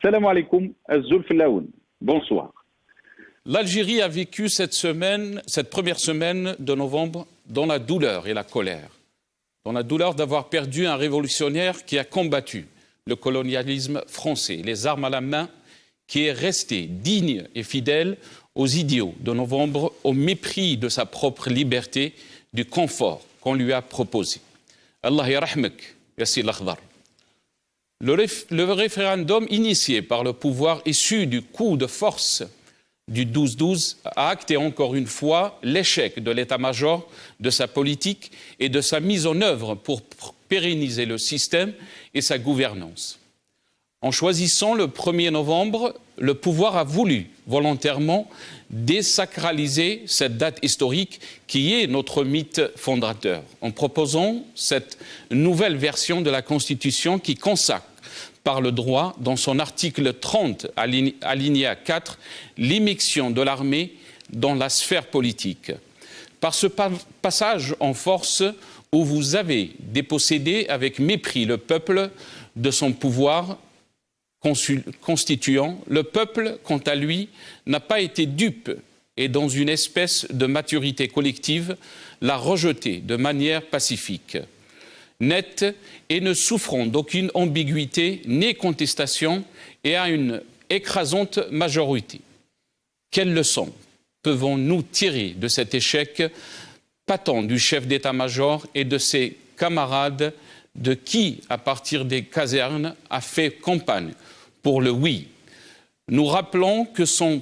Salam alaikum, Azul Filaoun. Bonsoir. L'Algérie a vécu cette première semaine de novembre dans la douleur et la colère. Dans la douleur d'avoir perdu un révolutionnaire qui a combattu le colonialisme français, les armes à la main, qui est resté digne et fidèle aux idéaux de novembre, au mépris de sa propre liberté, du confort qu'on lui a proposé. Allah yarahmek, Yassir Lakhdar. Le référendum initié par le pouvoir issu du coup de force du 12-12 a acté encore une fois l'échec de l'état-major, de sa politique et de sa mise en œuvre pour pérenniser le système et sa gouvernance. En choisissant le 1er novembre, le pouvoir a voulu volontairement désacraliser cette date historique qui est notre mythe fondateur, en proposant cette nouvelle version de la Constitution qui consacre par le droit, dans son article 30, alinéa 4, l'immixtion de l'armée dans la sphère politique. Par ce passage en force où vous avez dépossédé avec mépris le peuple de son pouvoir constituant, le peuple, quant à lui, n'a pas été dupe et, dans une espèce de maturité collective, l'a rejeté de manière pacifique, nette et ne souffrant d'aucune ambiguïté ni contestation et à une écrasante majorité. Quelles leçons pouvons-nous tirer de cet échec patent du chef d'état-major et de ses camarades de qui, à partir des casernes, a fait campagne pour le oui? Nous rappelons que son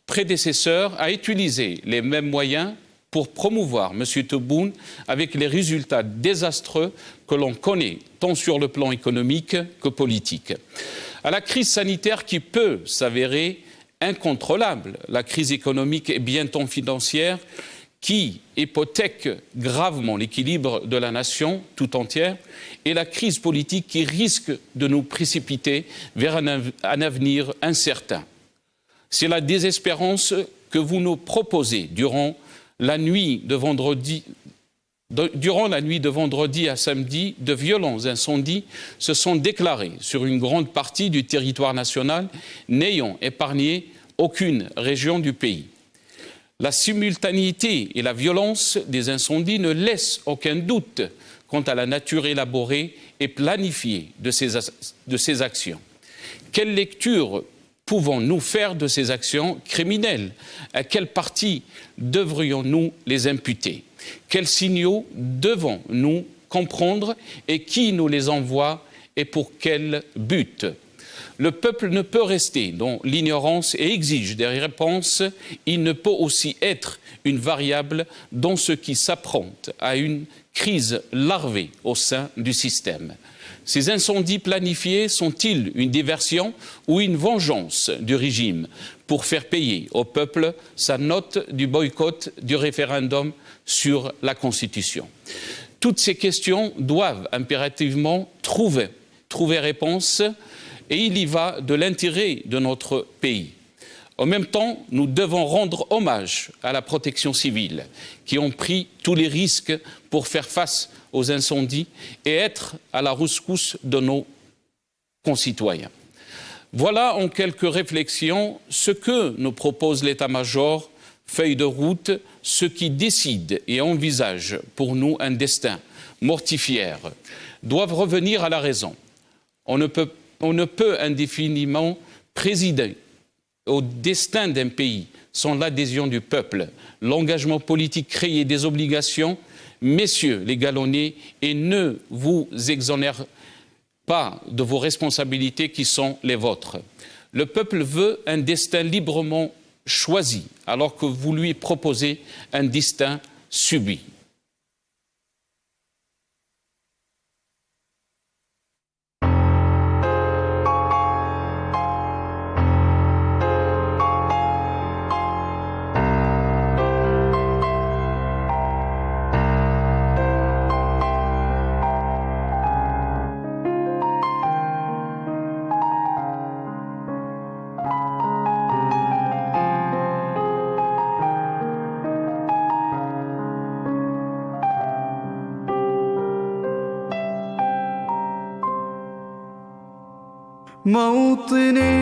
prédécesseur a utilisé les mêmes moyens pour promouvoir M. Tebboune avec les résultats désastreux que l'on connaît, tant sur le plan économique que politique. À la crise sanitaire qui peut s'avérer incontrôlable, la crise économique et bientôt financière qui hypothèque gravement l'équilibre de la nation tout entière, et la crise politique qui risque de nous précipiter vers un avenir incertain. C'est la désespérance que vous nous proposez durant la nuit de vendredi à samedi. De violents incendies se sont déclarés sur une grande partie du territoire national, n'ayant épargné aucune région du pays. La simultanéité et la violence des incendies ne laissent aucun doute quant à la nature élaborée et planifiée de ces actions. Quelle lecture pouvons-nous faire de ces actions criminelles? À quelle partie devrions-nous les imputer? Quels signaux devons-nous comprendre et qui nous les envoie et pour quel but? Le peuple ne peut rester dans l'ignorance et exige des réponses. Il ne peut aussi être une variable dans ce qui s'apparente à une crise larvée au sein du système. Ces incendies planifiés sont-ils une diversion ou une vengeance du régime pour faire payer au peuple sa note du boycott du référendum sur la Constitution? Toutes ces questions doivent impérativement trouver réponse, et il y va de l'intérêt de notre pays. En même temps, nous devons rendre hommage à la protection civile, qui ont pris tous les risques pour faire face aux incendies et être à la rescousse de nos concitoyens. Voilà en quelques réflexions ce que nous propose l'état-major, feuille de route, ce qui décide et envisage pour nous un destin mortifère, doivent revenir à la raison. On ne peut indéfiniment présider au destin d'un pays sans l'adhésion du peuple. L'engagement politique crée des obligations. Messieurs les galonnés, et ne vous exonère pas de vos responsabilités qui sont les vôtres. Le peuple veut un destin librement choisi, alors que vous lui proposez un destin subi. موطني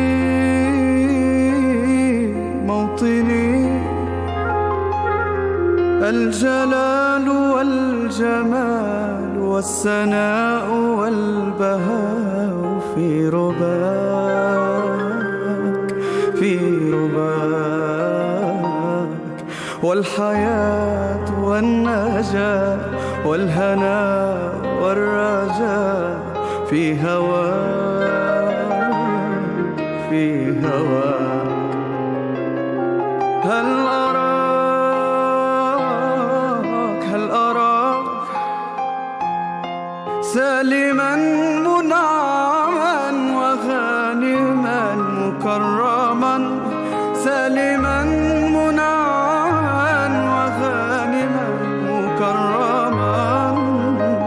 الجلال والجمال والسناء والبهاء في رباك والحياة والنجاة والهناء والرجاء في هواك هل أراك سالما منعما وغانما مكرما سالما منعما وغانما مكرما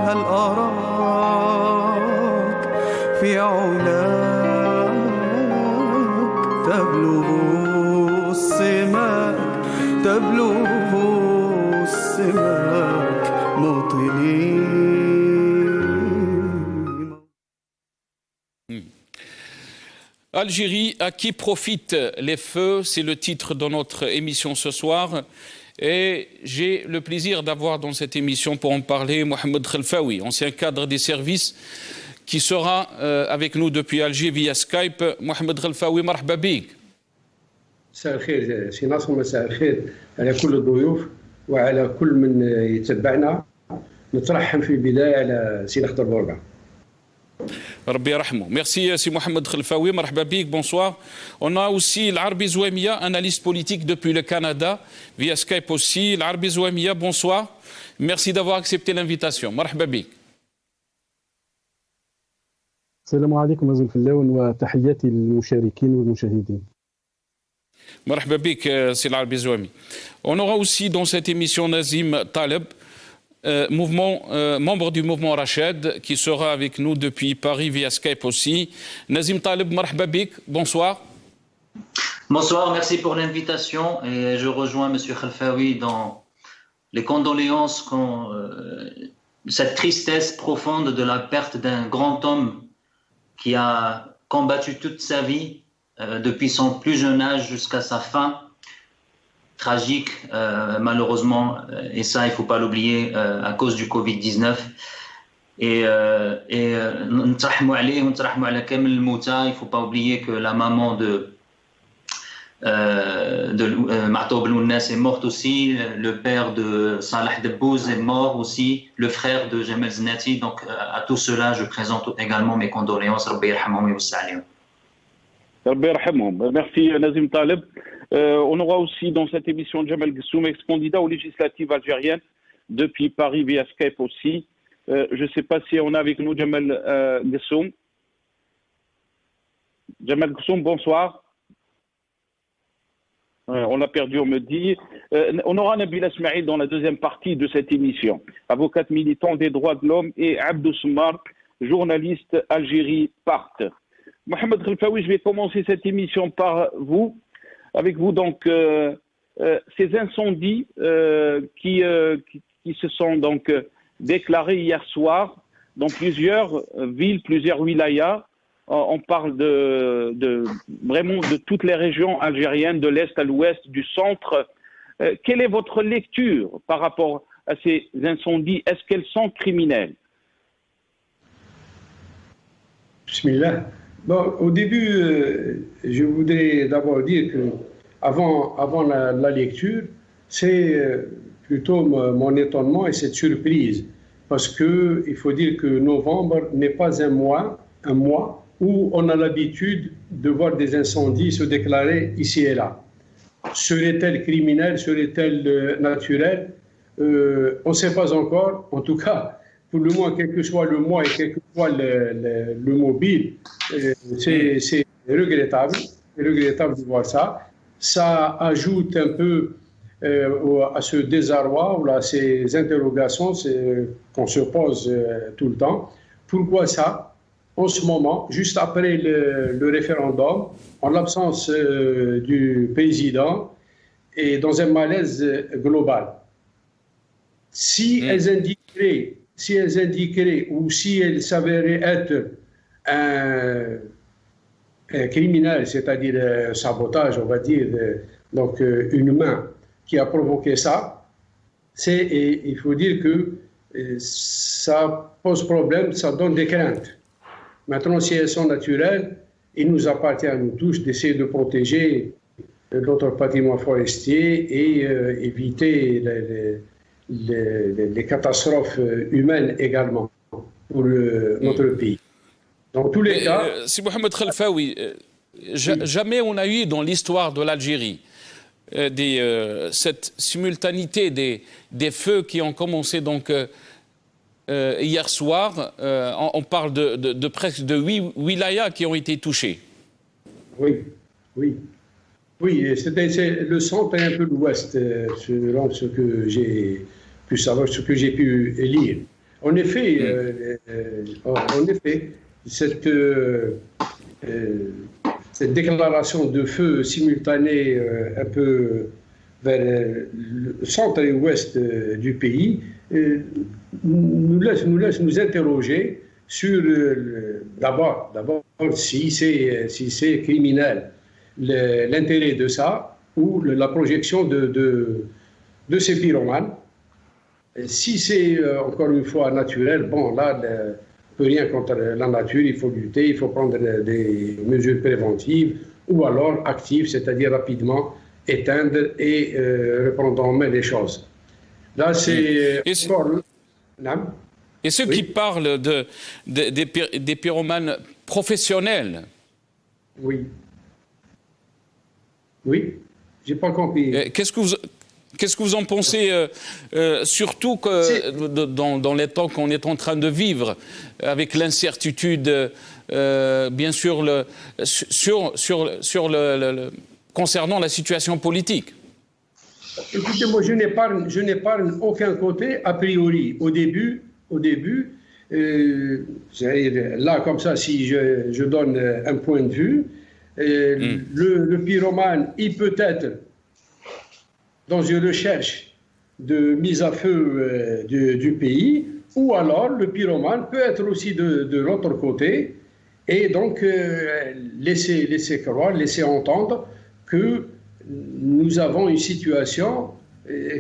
هل أراك في علاك تبلغ السماك موطني. Algérie, à qui profitent les feux? C'est le titre de notre émission ce soir. Et j'ai le plaisir d'avoir dans cette émission pour en parler Mohamed Khelfaoui, ancien cadre des services, qui sera avec nous depuis Alger via Skype. Mohamed Khelfaoui, marhaba bik. مساء الخير سي ناصر، مساء الخير على كل الضيوف وعلى كل من يتبعنا. نترحم في البداية على سي أخضر بورقع. Rabbi yarhamou. Merci, si Mohamed Khelfaoui. Marhaba bik, bonsoir. On a aussi l'Arbi Zouamia, analyste politique depuis le Canada, via Skype aussi. L'Arbi Zouamia, bonsoir. Merci d'avoir accepté l'invitation. Marhaba bik. السلام عليكم أزول فلاون وتحياتي للمشاركين والمشاهدين. Marhaba bik, c'est l'Arbi Zouami. On aura aussi dans cette émission Nazim Taleb, membre du mouvement Rached, qui sera avec nous depuis Paris via Skype aussi. Nazim Taleb, marhaba bik, bonsoir. Bonsoir, merci pour l'invitation. Et je rejoins M. Khelfaoui dans les condoléances, cette tristesse profonde de la perte d'un grand homme qui a combattu toute sa vie, depuis son plus jeune âge jusqu'à sa fin. Tragique, malheureusement, et ça, il ne faut pas l'oublier, à cause du Covid-19. Et il ne faut pas oublier que la maman de Ma'toub Lounas est morte aussi, le père de Salah Debbouz est mort aussi, le frère de Jamel Zenati. Donc, à tout cela, je présente également mes condoléances. Rabbi yarhamhum wa yus'alim. Merci Nazim Taleb. On aura aussi dans cette émission Jamel Ghessoum, ex-candidat aux législatives algériennes, depuis Paris via Skype aussi. Je ne sais pas si on a avec nous Jamel Ghessoum. Jamel Ghessoum, bonsoir. On l'a perdu, on me dit. On aura Nabila Smaïl dans la deuxième partie de cette émission. Avocate militante des droits de l'homme, et Abdou Soumar, journaliste Algérie Part. Mohamed Khelfaoui, je vais commencer cette émission avec vous. Donc, ces incendies qui se sont donc déclarés hier soir dans plusieurs villes, plusieurs wilayas. On parle vraiment de toutes les régions algériennes, de l'est à l'ouest, du centre. Quelle est votre lecture par rapport à ces incendies? Est-ce qu'elles sont criminelles? Bismillah. Bon, au début, je voudrais d'abord dire que avant la lecture, c'est plutôt mon étonnement et cette surprise, parce que il faut dire que novembre n'est pas un mois où on a l'habitude de voir des incendies se déclarer ici et là. Serait-elle criminelle, serait-elle naturelle? On ne sait pas encore. En tout cas, pour le moins, quel que soit le mois et quel que soit le mobile, c'est regrettable. C'est regrettable de voir ça. Ça ajoute un peu à ce désarroi ou à ces interrogations qu'on se pose tout le temps. Pourquoi ça? En ce moment, juste après le référendum, en l'absence du président et dans un malaise global. Si elles indiqueraient ou si elles s'avéraient être criminel, c'est-à-dire sabotage, on va dire, donc une main qui a provoqué ça, il faut dire que ça pose problème, ça donne des craintes. Maintenant, si elles sont naturelles, il nous appartient à nous tous d'essayer de protéger notre patrimoine forestier et éviter les catastrophes humaines également pour notre pays. Dans tous les cas... Si Mohamed Khalfaoui, jamais on a eu dans l'histoire de l'Algérie cette simultanéité des feux qui ont commencé donc hier soir. On parle de presque de 8 wilayas qui ont été touchés. Oui, oui. Oui, c'est le centre et un peu l'ouest, selon ce que j'ai pu savoir, ce que j'ai pu lire. En effet, cette déclaration de feu simultanée un peu vers le centre et l'ouest du pays nous laisse nous interroger sur d'abord si c'est criminel l'intérêt de ça ou la projection de ces pyromanes. Si c'est encore une fois naturel, bon là, on ne peut rien contre la nature, il faut lutter, il faut prendre des mesures préventives ou alors actives, c'est-à-dire rapidement éteindre et reprendre en main les choses. Là, c'est encore... Et ceux qui parlent des pyromanes professionnels. Oui. Oui, j'ai pas compris. Qu'est-ce que vous en pensez, surtout que dans les temps qu'on est en train de vivre, avec l'incertitude, bien sûr, concernant la situation politique? Écoutez, moi, je n'épargne aucun côté a priori. Au début, là, comme ça, si je donne un point de vue, le pyromane, il peut être dans une recherche de mise à feu du pays, ou alors le pyromane peut être aussi de l'autre côté, et donc laisser croire, laisser entendre que nous avons une situation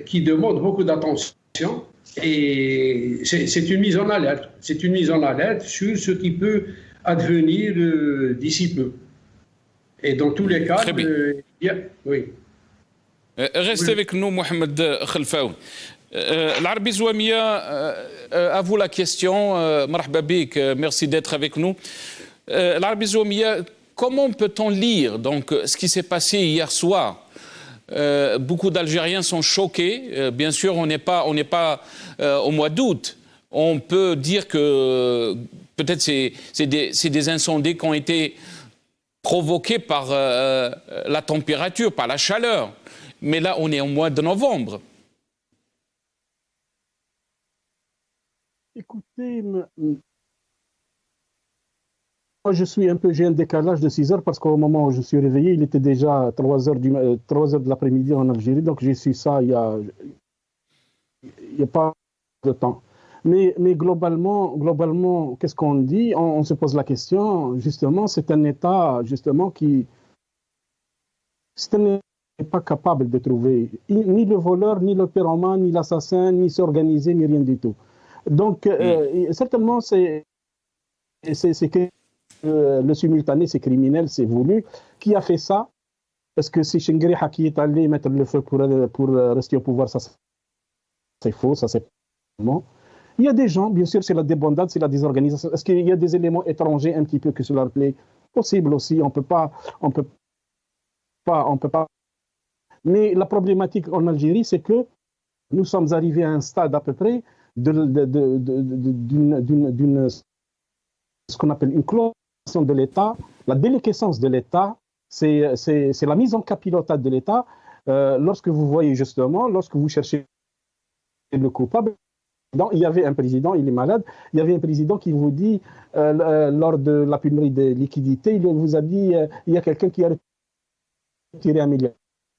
qui demande beaucoup d'attention, et c'est une mise en alerte. C'est une mise en alerte sur ce qui peut advenir d'ici peu. Et dans tous les cas, oui. Restez avec nous, Mohamed Khalfaoui. L'Arabie Zouamia, à vous la question. Marhaba bik, merci d'être avec nous. L'Arabie Zouamia, comment peut-on lire donc ce qui s'est passé hier soir? Beaucoup d'Algériens sont choqués. Bien sûr, on n'est pas au mois d'août. On peut dire que peut-être c'est des incendies qui ont été provoqués par la température, par la chaleur. Mais là, on est au mois de novembre. Écoutez, moi, j'ai un décalage de 6 heures parce qu'au moment où je suis réveillé, il était déjà 3 heures de l'après-midi en Algérie. Donc, j'ai su ça il y a pas de temps. Mais globalement, qu'est-ce qu'on dit? On se pose la question, justement, c'est un État, justement, qui n'est pas capable de trouver ni le voleur, ni le pyromane, ni l'assassin, ni s'organiser, ni rien du tout. Donc, certainement, c'est que le simultané, c'est criminel, c'est voulu. Qui a fait ça? Parce que si Chenguereha qui est allé mettre le feu pour rester au pouvoir, ça c'est faux, ça c'est bon. Il y a des gens, bien sûr, c'est la débandade, c'est la désorganisation. Est-ce qu'il y a des éléments étrangers un petit peu que cela plaît? Possible aussi, on peut pas. Mais la problématique en Algérie, c'est que nous sommes arrivés à un stade à peu près d'une ce qu'on appelle une cloisonnement de l'État, la déliquescence de l'État, c'est la mise en capilotade de l'État. Lorsque vous voyez justement, lorsque vous cherchez le coupable, il y avait un président, il est malade, il y avait un président qui vous dit, lors de la pénurie de liquidités, il vous a dit, il y a quelqu'un qui a retiré 1 milliard.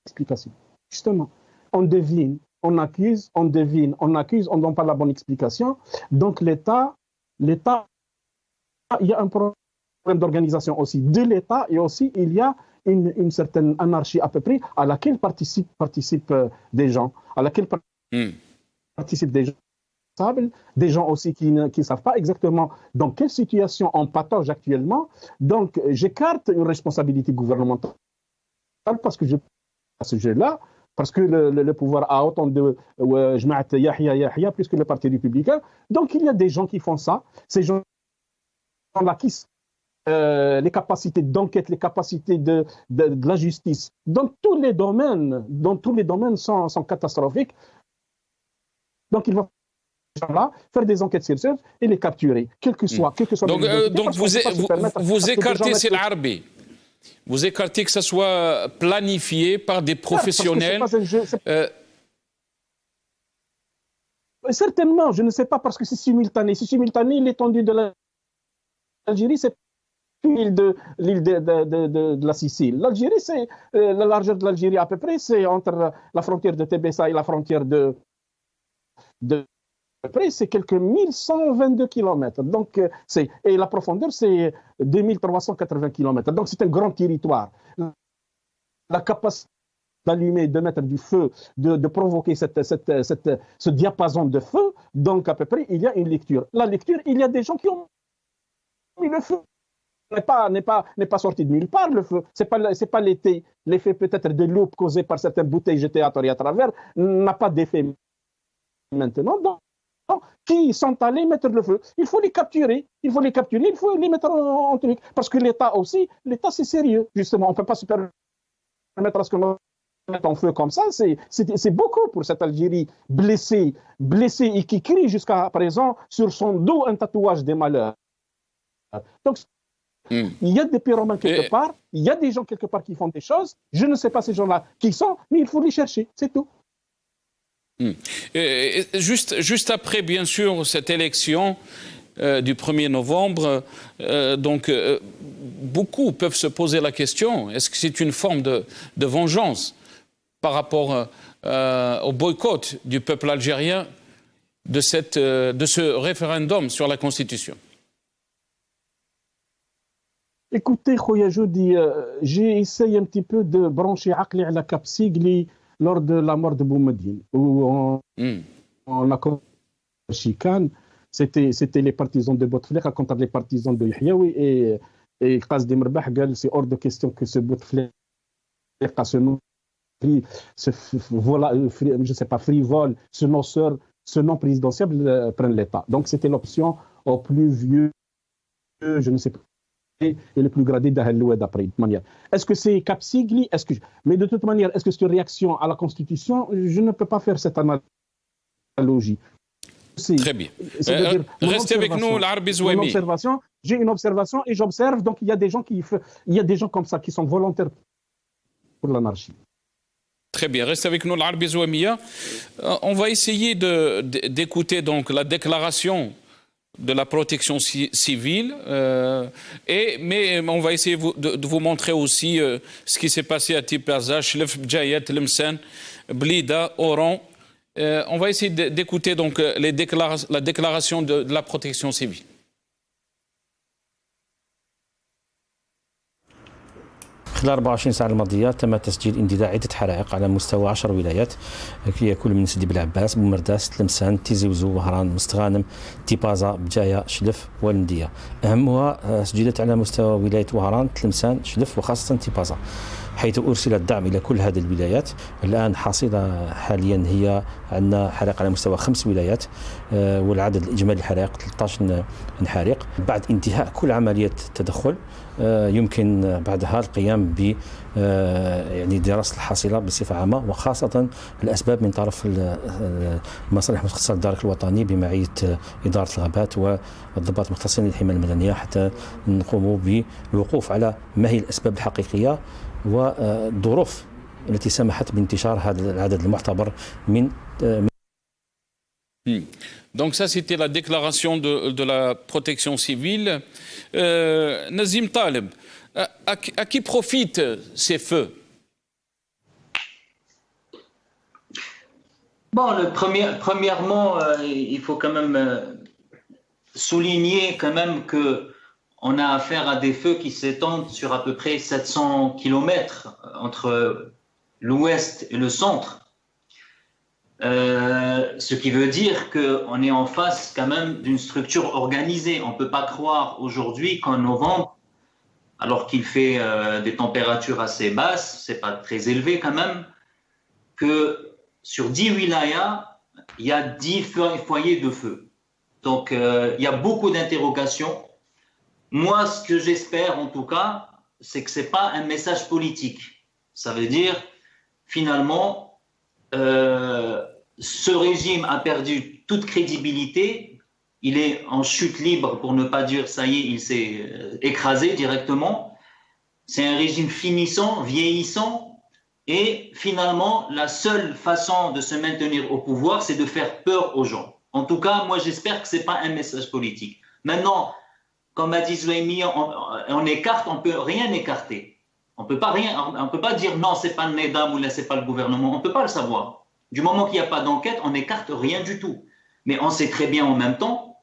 Explication. Justement, on devine, on accuse, on devine, on accuse, on ne donne pas la bonne explication. Donc l'État, il y a un problème problème d'organisation aussi de l'État et aussi il y a une certaine anarchie à peu près à laquelle participent des gens, à laquelle participent des gens aussi qui ne savent pas exactement dans quelle situation on patauge actuellement. Donc, j'écarte une responsabilité gouvernementale parce que à ce sujet-là, parce que le pouvoir a autant de Jma'at Yahya plus que le Parti républicain. Donc, il y a des gens qui font ça. Ces gens-là qui les capacités d'enquête, les capacités de la justice, dans tous les domaines sont catastrophiques. Donc, il va faire des enquêtes sérieuses et les capturer, quel que soit. Donc vous écartez, c'est l'Arbi. Vous écartez que ça soit planifié par des professionnels. Certainement, je ne sais pas parce que c'est simultané. C'est simultané, l'étendue de l'Algérie, c'est l'île de la Sicile. L'Algérie, c'est la largeur de l'Algérie à peu près, c'est entre la frontière de Tébessa et la frontière de près, c'est quelques 1122 km. Donc, et la profondeur, c'est 2380 km. Donc, c'est un grand territoire. La capacité d'allumer, de mettre du feu, de provoquer ce diapason de feu, donc à peu près, il y a une lecture. La lecture, il y a des gens qui ont mis le feu. N'est pas sorti de nulle part, le feu. C'est pas l'effet peut-être de loupe causé par certaines bouteilles jetées à tort et à travers, n'a pas d'effet maintenant. Donc, qui sont allés mettre le feu. Il faut les capturer, il faut les mettre en truc. Parce que l'État c'est sérieux, justement. On ne peut pas se permettre à ce qu'on mette en feu comme ça. C'est beaucoup pour cette Algérie blessée et qui crie jusqu'à présent sur son dos un tatouage des malheurs. Donc, il y a des pyromanes quelque part, il y a des gens quelque part qui font des choses. Je ne sais pas ces gens-là qui sont, mais il faut les chercher, c'est tout. Juste après, bien sûr, cette élection du 1er novembre, beaucoup peuvent se poser la question, est-ce que c'est une forme de vengeance par rapport au boycott du peuple algérien de ce référendum sur la Constitution? Écoutez, Khoya Joudi, j'ai essayé un petit peu de brancher Aqli à la Capsigli lors de la mort de Boumediene, où on a commencé à chicane. C'était les partisans de Bouteflika contre les partisans de Yahyaoui et Qasdim Rbah, c'est hors de question que ce Bouteflika je ne sais pas, frivole, ce noceur, ce non présidentiel prenne l'État. Donc c'était l'option au plus vieux, je ne sais pas, et le plus gradé d'Ahl-Loued après, de toute manière. Est-ce que c'est Capsigli? Mais de toute manière, est-ce que c'est une réaction à la Constitution? Je ne peux pas faire cette analogie. Très bien. Restez avec nous, l'Arbi Zouemi. J'ai une observation et j'observe, donc il y a des gens comme ça qui sont volontaires pour l'anarchie. Très bien, restez avec nous, l'Arbi Zouemi. On va essayer d'écouter donc la déclaration de la protection civile, mais on va essayer de vous montrer aussi ce qui s'est passé à Tipaza, Chlef, Bjayet, Lemsen, Blida, Oran. On va essayer d'écouter donc la déclaration de la protection civile. خلال 24 ساعة الماضية تم تسجيل اندلاع عدة حرائق على مستوى 10 ولايات هي كل من سيدي بلعباس، بومرداس، تلمسان، تيزي وزو، وهران، مستغانم، تيبازا، بجاية، شلف والمدية. أهمها سجلت على مستوى ولاية وهران، تلمسان، شلف وخاصة تيبازا، حيث أرسل الدعم إلى كل هذه الولايات. الآن حاصلة حاليا هي عندنا حرائق على مستوى 5 ولايات، والعدد الإجمالي الحرائق 13 حريق. بعد انتهاء كل عملية تدخل يمكن بعدها القيام ب يعني دراسة الحاصلة بصفة عامة، وخاصة الأسباب من طرف المصالح المختصة للدرك الوطني بمعية إدارة الغابات والضباط المختصين للحماية المدنية، حتى نقوم بالوقوف على ما هي الأسباب الحقيقية والظروف التي سمحت بانتشار هذا العدد المعتبر من Donc ça, c'était la déclaration de la protection civile. Nazim Taleb, à qui profitent ces feux? Bon, premièrement, il faut quand même souligner quand même que on a affaire à des feux qui s'étendent sur à peu près 700 km entre l'ouest et le centre. Ce qui veut dire qu'on est en face quand même d'une structure organisée. On ne peut pas croire aujourd'hui qu'en novembre, alors qu'il fait des températures assez basses, c'est pas très élevé quand même, que sur 10 wilayas, il y a 10 foyers de feu. Donc il y a beaucoup d'interrogations. Moi, ce que j'espère en tout cas, c'est que ce n'est pas un message politique. Ça veut dire, finalement, ce régime a perdu toute crédibilité. Il est en chute libre, pour ne pas dire, ça y est, il s'est écrasé directement. C'est un régime finissant, vieillissant. Et finalement, la seule façon de se maintenir au pouvoir, c'est de faire peur aux gens. En tout cas, moi, j'espère que ce n'est pas un message politique. Maintenant, comme a dit Zouaimi, on écarte, on ne peut rien écarter. On ne peut pas dire non, ce n'est pas le NEDAM ou là, ce n'est pas le gouvernement. On ne peut pas le savoir. Du moment qu'il n'y a pas d'enquête, on n'écarte rien du tout. Mais on sait très bien en même temps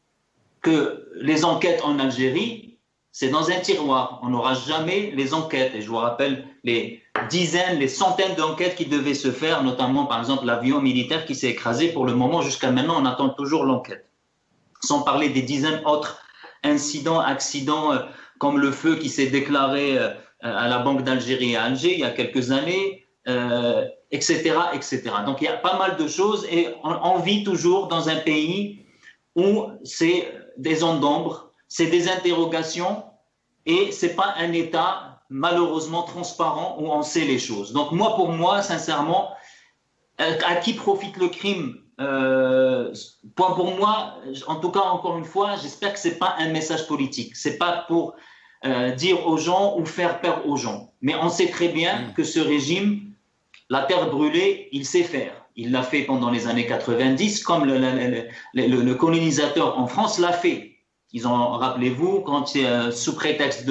que les enquêtes en Algérie, c'est dans un tiroir. On n'aura jamais les enquêtes. Et je vous rappelle les dizaines, les centaines d'enquêtes qui devaient se faire, notamment par exemple l'avion militaire qui s'est écrasé. Pour le moment, jusqu'à maintenant, on attend toujours l'enquête. Sans parler des dizaines d'autres incidents, accidents, comme le feu qui s'est déclaré à la Banque d'Algérie à Alger il y a quelques années, etc., etc. Donc il y a pas mal de choses et on vit toujours dans un pays où c'est des zones d'ombre, c'est des interrogations et c'est pas un État malheureusement transparent où on sait les choses. Donc moi, pour moi, sincèrement, à qui profite le crime? Pour moi, en tout cas, encore une fois, j'espère que c'est pas un message politique. C'est pas pour dire aux gens ou faire peur aux gens. Mais on sait très bien que ce régime, la terre brûlée, il sait faire. Il l'a fait pendant les années 90, comme le colonisateur en France l'a fait. Ils ont, rappelez-vous, quand sous prétexte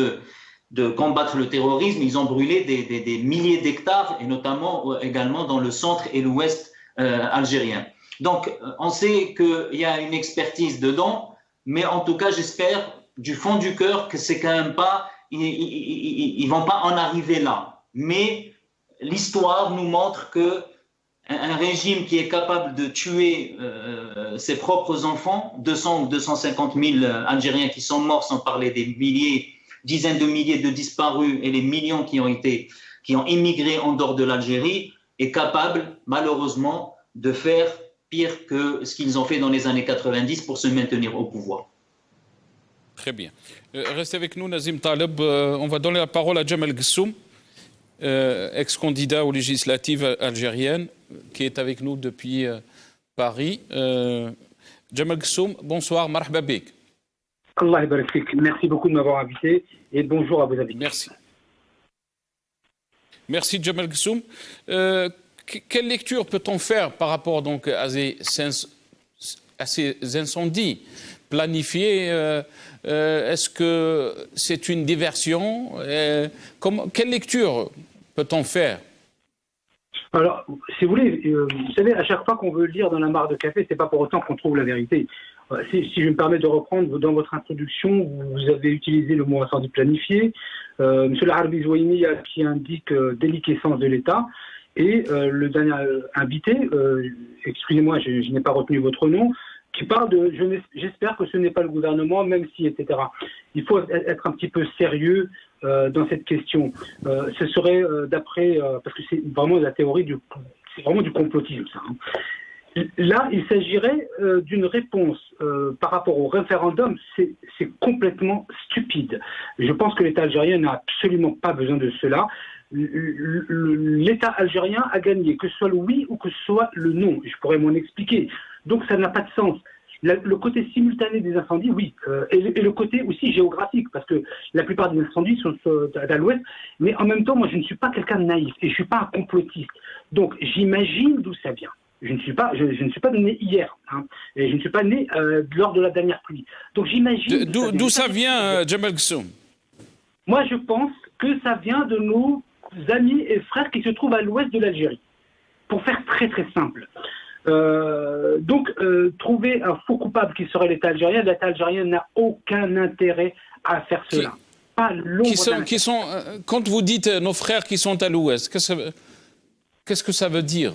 de combattre le terrorisme, ils ont brûlé des milliers d'hectares, et notamment également dans le centre et l'ouest algérien. Donc, on sait qu'il y a une expertise dedans, mais en tout cas, j'espère du fond du cœur que c'est quand même pas, ils vont pas en arriver là. Mais l'histoire nous montre que un régime qui est capable de tuer ses propres enfants, 200 ou 250 000 Algériens qui sont morts, sans parler des milliers, dizaines de milliers de disparus et les millions qui ont immigré en dehors de l'Algérie, est capable, malheureusement, de faire pire que ce qu'ils ont fait dans les années 90 pour se maintenir au pouvoir. Très bien. Restez avec nous, Nazim Taleb. On va donner la parole à Djemal Ghessoum, ex-candidat aux législatives algériennes, qui est avec nous depuis Paris. Djemal Ghessoum, bonsoir, marhaba bik. Allah yabarak fik. Merci beaucoup de m'avoir invité et bonjour à vos invités. Merci. Merci Djemal Ghessoum. Quelle lecture peut-on faire par rapport donc à ces incendies planifiés? Est-ce que c'est une diversion? Quelle lecture peut-on faire? Alors, si vous voulez, vous savez, à chaque fois qu'on veut lire dans la mare de café, c'est pas pour autant qu'on trouve la vérité. Si je me permets de reprendre, dans votre introduction, vous avez utilisé le mot incendie planifié. Monsieur Larbi Zouaimi qui indique déliquescence de l'État. Et le dernier invité, excusez-moi, je n'ai pas retenu votre nom, qui parle de j'espère que ce n'est pas le gouvernement, même si, etc. Il faut être un petit peu sérieux dans cette question. Ce serait d'après, parce que c'est vraiment la théorie c'est vraiment du complotisme, ça. Hein. Là, il s'agirait d'une réponse par rapport au référendum. C'est complètement stupide. Je pense que l'État algérien n'a absolument pas besoin de cela. L'État algérien a gagné, que ce soit le oui ou que ce soit le non. Je pourrais m'en expliquer. Donc ça n'a pas de sens. Le côté simultané des incendies, oui, et le côté aussi géographique, parce que la plupart des incendies sont à l'ouest, mais en même temps, moi je ne suis pas quelqu'un de naïf, et je ne suis pas un complotiste. Donc j'imagine d'où ça vient. Je ne suis pas né hier, hein, et je ne suis pas né lors de la dernière pluie. Donc j'imagine... D'où ça vient, Djemal Ghessoum? Moi je pense que ça vient de nos amis et frères qui se trouvent à l'ouest de l'Algérie. Pour faire très très simple. Trouver un faux coupable qui serait l'État algérien n'a aucun intérêt à faire cela. Pas l'ombre qui sont, quand vous dites nos frères qui sont à l'ouest, qu'est-ce que ça veut dire?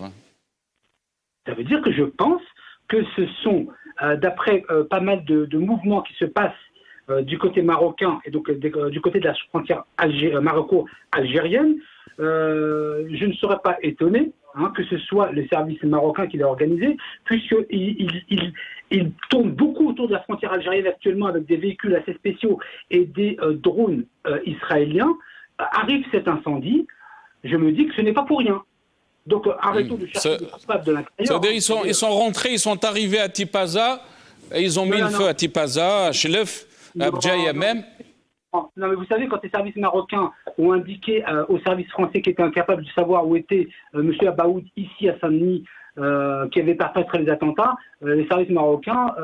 Ça veut dire que je pense que ce sont, d'après pas mal de mouvements qui se passent du côté marocain et donc du côté de la frontière maroco-algérienne, je ne serais pas étonné que ce soit le service marocain qui l'a organisé, puisqu'il tourne beaucoup autour de la frontière algérienne actuellement avec des véhicules assez spéciaux et des drones israéliens. Arrive cet incendie, je me dis que ce n'est pas pour rien. Donc arrêtons de chercher des coupables de l'intérieur. C'est-à-dire ils sont rentrés, ils sont arrivés à Tipaza, et ils ont mis le feu à Tipaza, à Chlef, à Bjaïa même. Non, mais vous savez, quand les services marocains ont indiqué aux services français qui étaient incapables de savoir où était M. Abaoud, ici à Saint-Denis, qui avait perpétré les attentats, les services marocains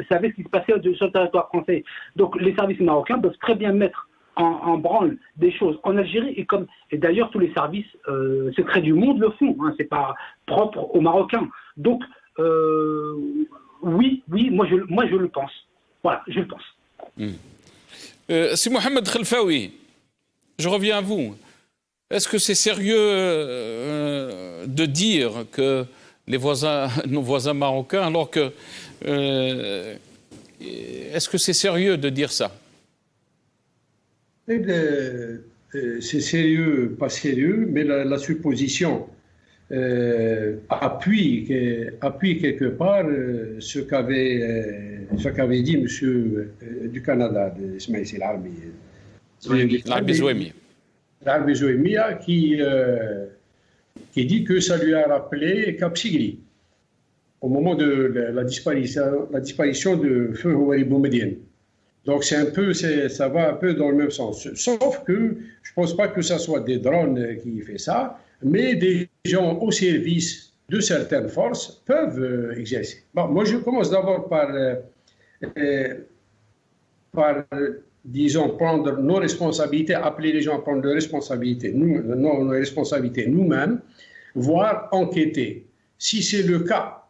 savaient ce qui se passait sur le territoire français. Donc les services marocains peuvent très bien mettre en branle des choses en Algérie, et d'ailleurs tous les services secrets du monde le font, c'est pas propre aux Marocains. Donc oui, moi je le pense. Voilà, je le pense. Si Mohamed Khelfaoui, je reviens à vous. Est-ce que c'est sérieux de dire que nos voisins marocains, alors que... est-ce que c'est sérieux de dire ça? C'est sérieux, pas sérieux, mais la supposition appuie quelque part ce qu'avait dit monsieur du Canada, Ismaïl Larbi Zouemi, qui dit que ça lui a rappelé Cap Sigri au moment de la disparition de Feu Houari Boumediene. Donc ça va un peu dans le même sens. Sauf que je ne pense pas que ce soit des drones qui font ça, mais des gens au service de certaines forces peuvent exercer. Bon, moi, je commence d'abord par disons, prendre nos responsabilités, appeler les gens à prendre nos responsabilités nous-mêmes, voire enquêter. Si c'est le cas,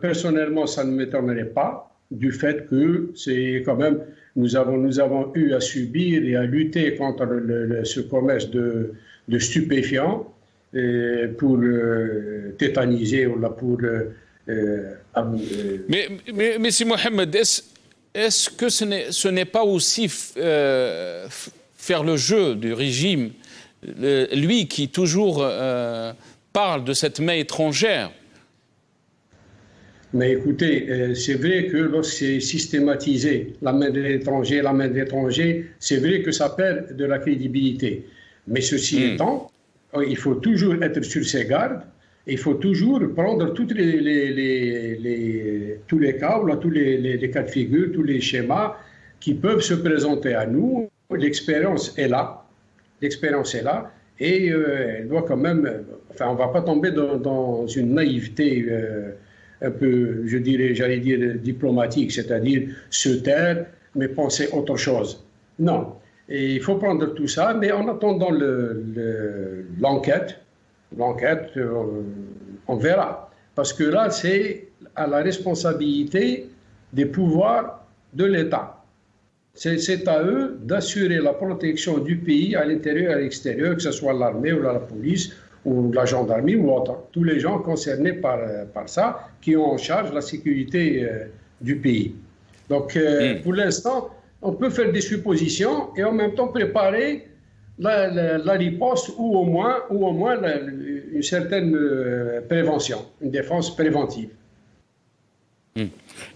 personnellement, ça ne m'étonnerait pas, du fait que c'est quand même, nous avons eu à subir et à lutter contre ce commerce de stupéfiants pour tétaniser ou pour... Mais si Mohamed, est-ce que ce n'est pas aussi faire le jeu du régime, lui qui toujours parle de cette main étrangère? Mais écoutez, c'est vrai que lorsque c'est systématisé, la main de l'étranger, c'est vrai que ça perd de la crédibilité. Mais ceci étant, il faut toujours être sur ses gardes, il faut toujours prendre tous les cas, ou tous les cas de figure, tous les schémas qui peuvent se présenter à nous. L'expérience est là, et elle doit quand même, on ne va pas tomber dans une naïveté un peu, j'allais dire diplomatique, c'est-à-dire se taire, mais penser autre chose. Non. Et il faut prendre tout ça, mais en attendant l'enquête, on verra. Parce que là, c'est à la responsabilité des pouvoirs de l'État. C'est à eux d'assurer la protection du pays à l'intérieur et à l'extérieur, que ce soit l'armée ou la police ou la gendarmerie ou autre. Tous les gens concernés par ça, qui ont en charge la sécurité du pays. Donc, pour l'instant, on peut faire des suppositions et en même temps préparer la riposte ou au moins une certaine prévention, une défense préventive.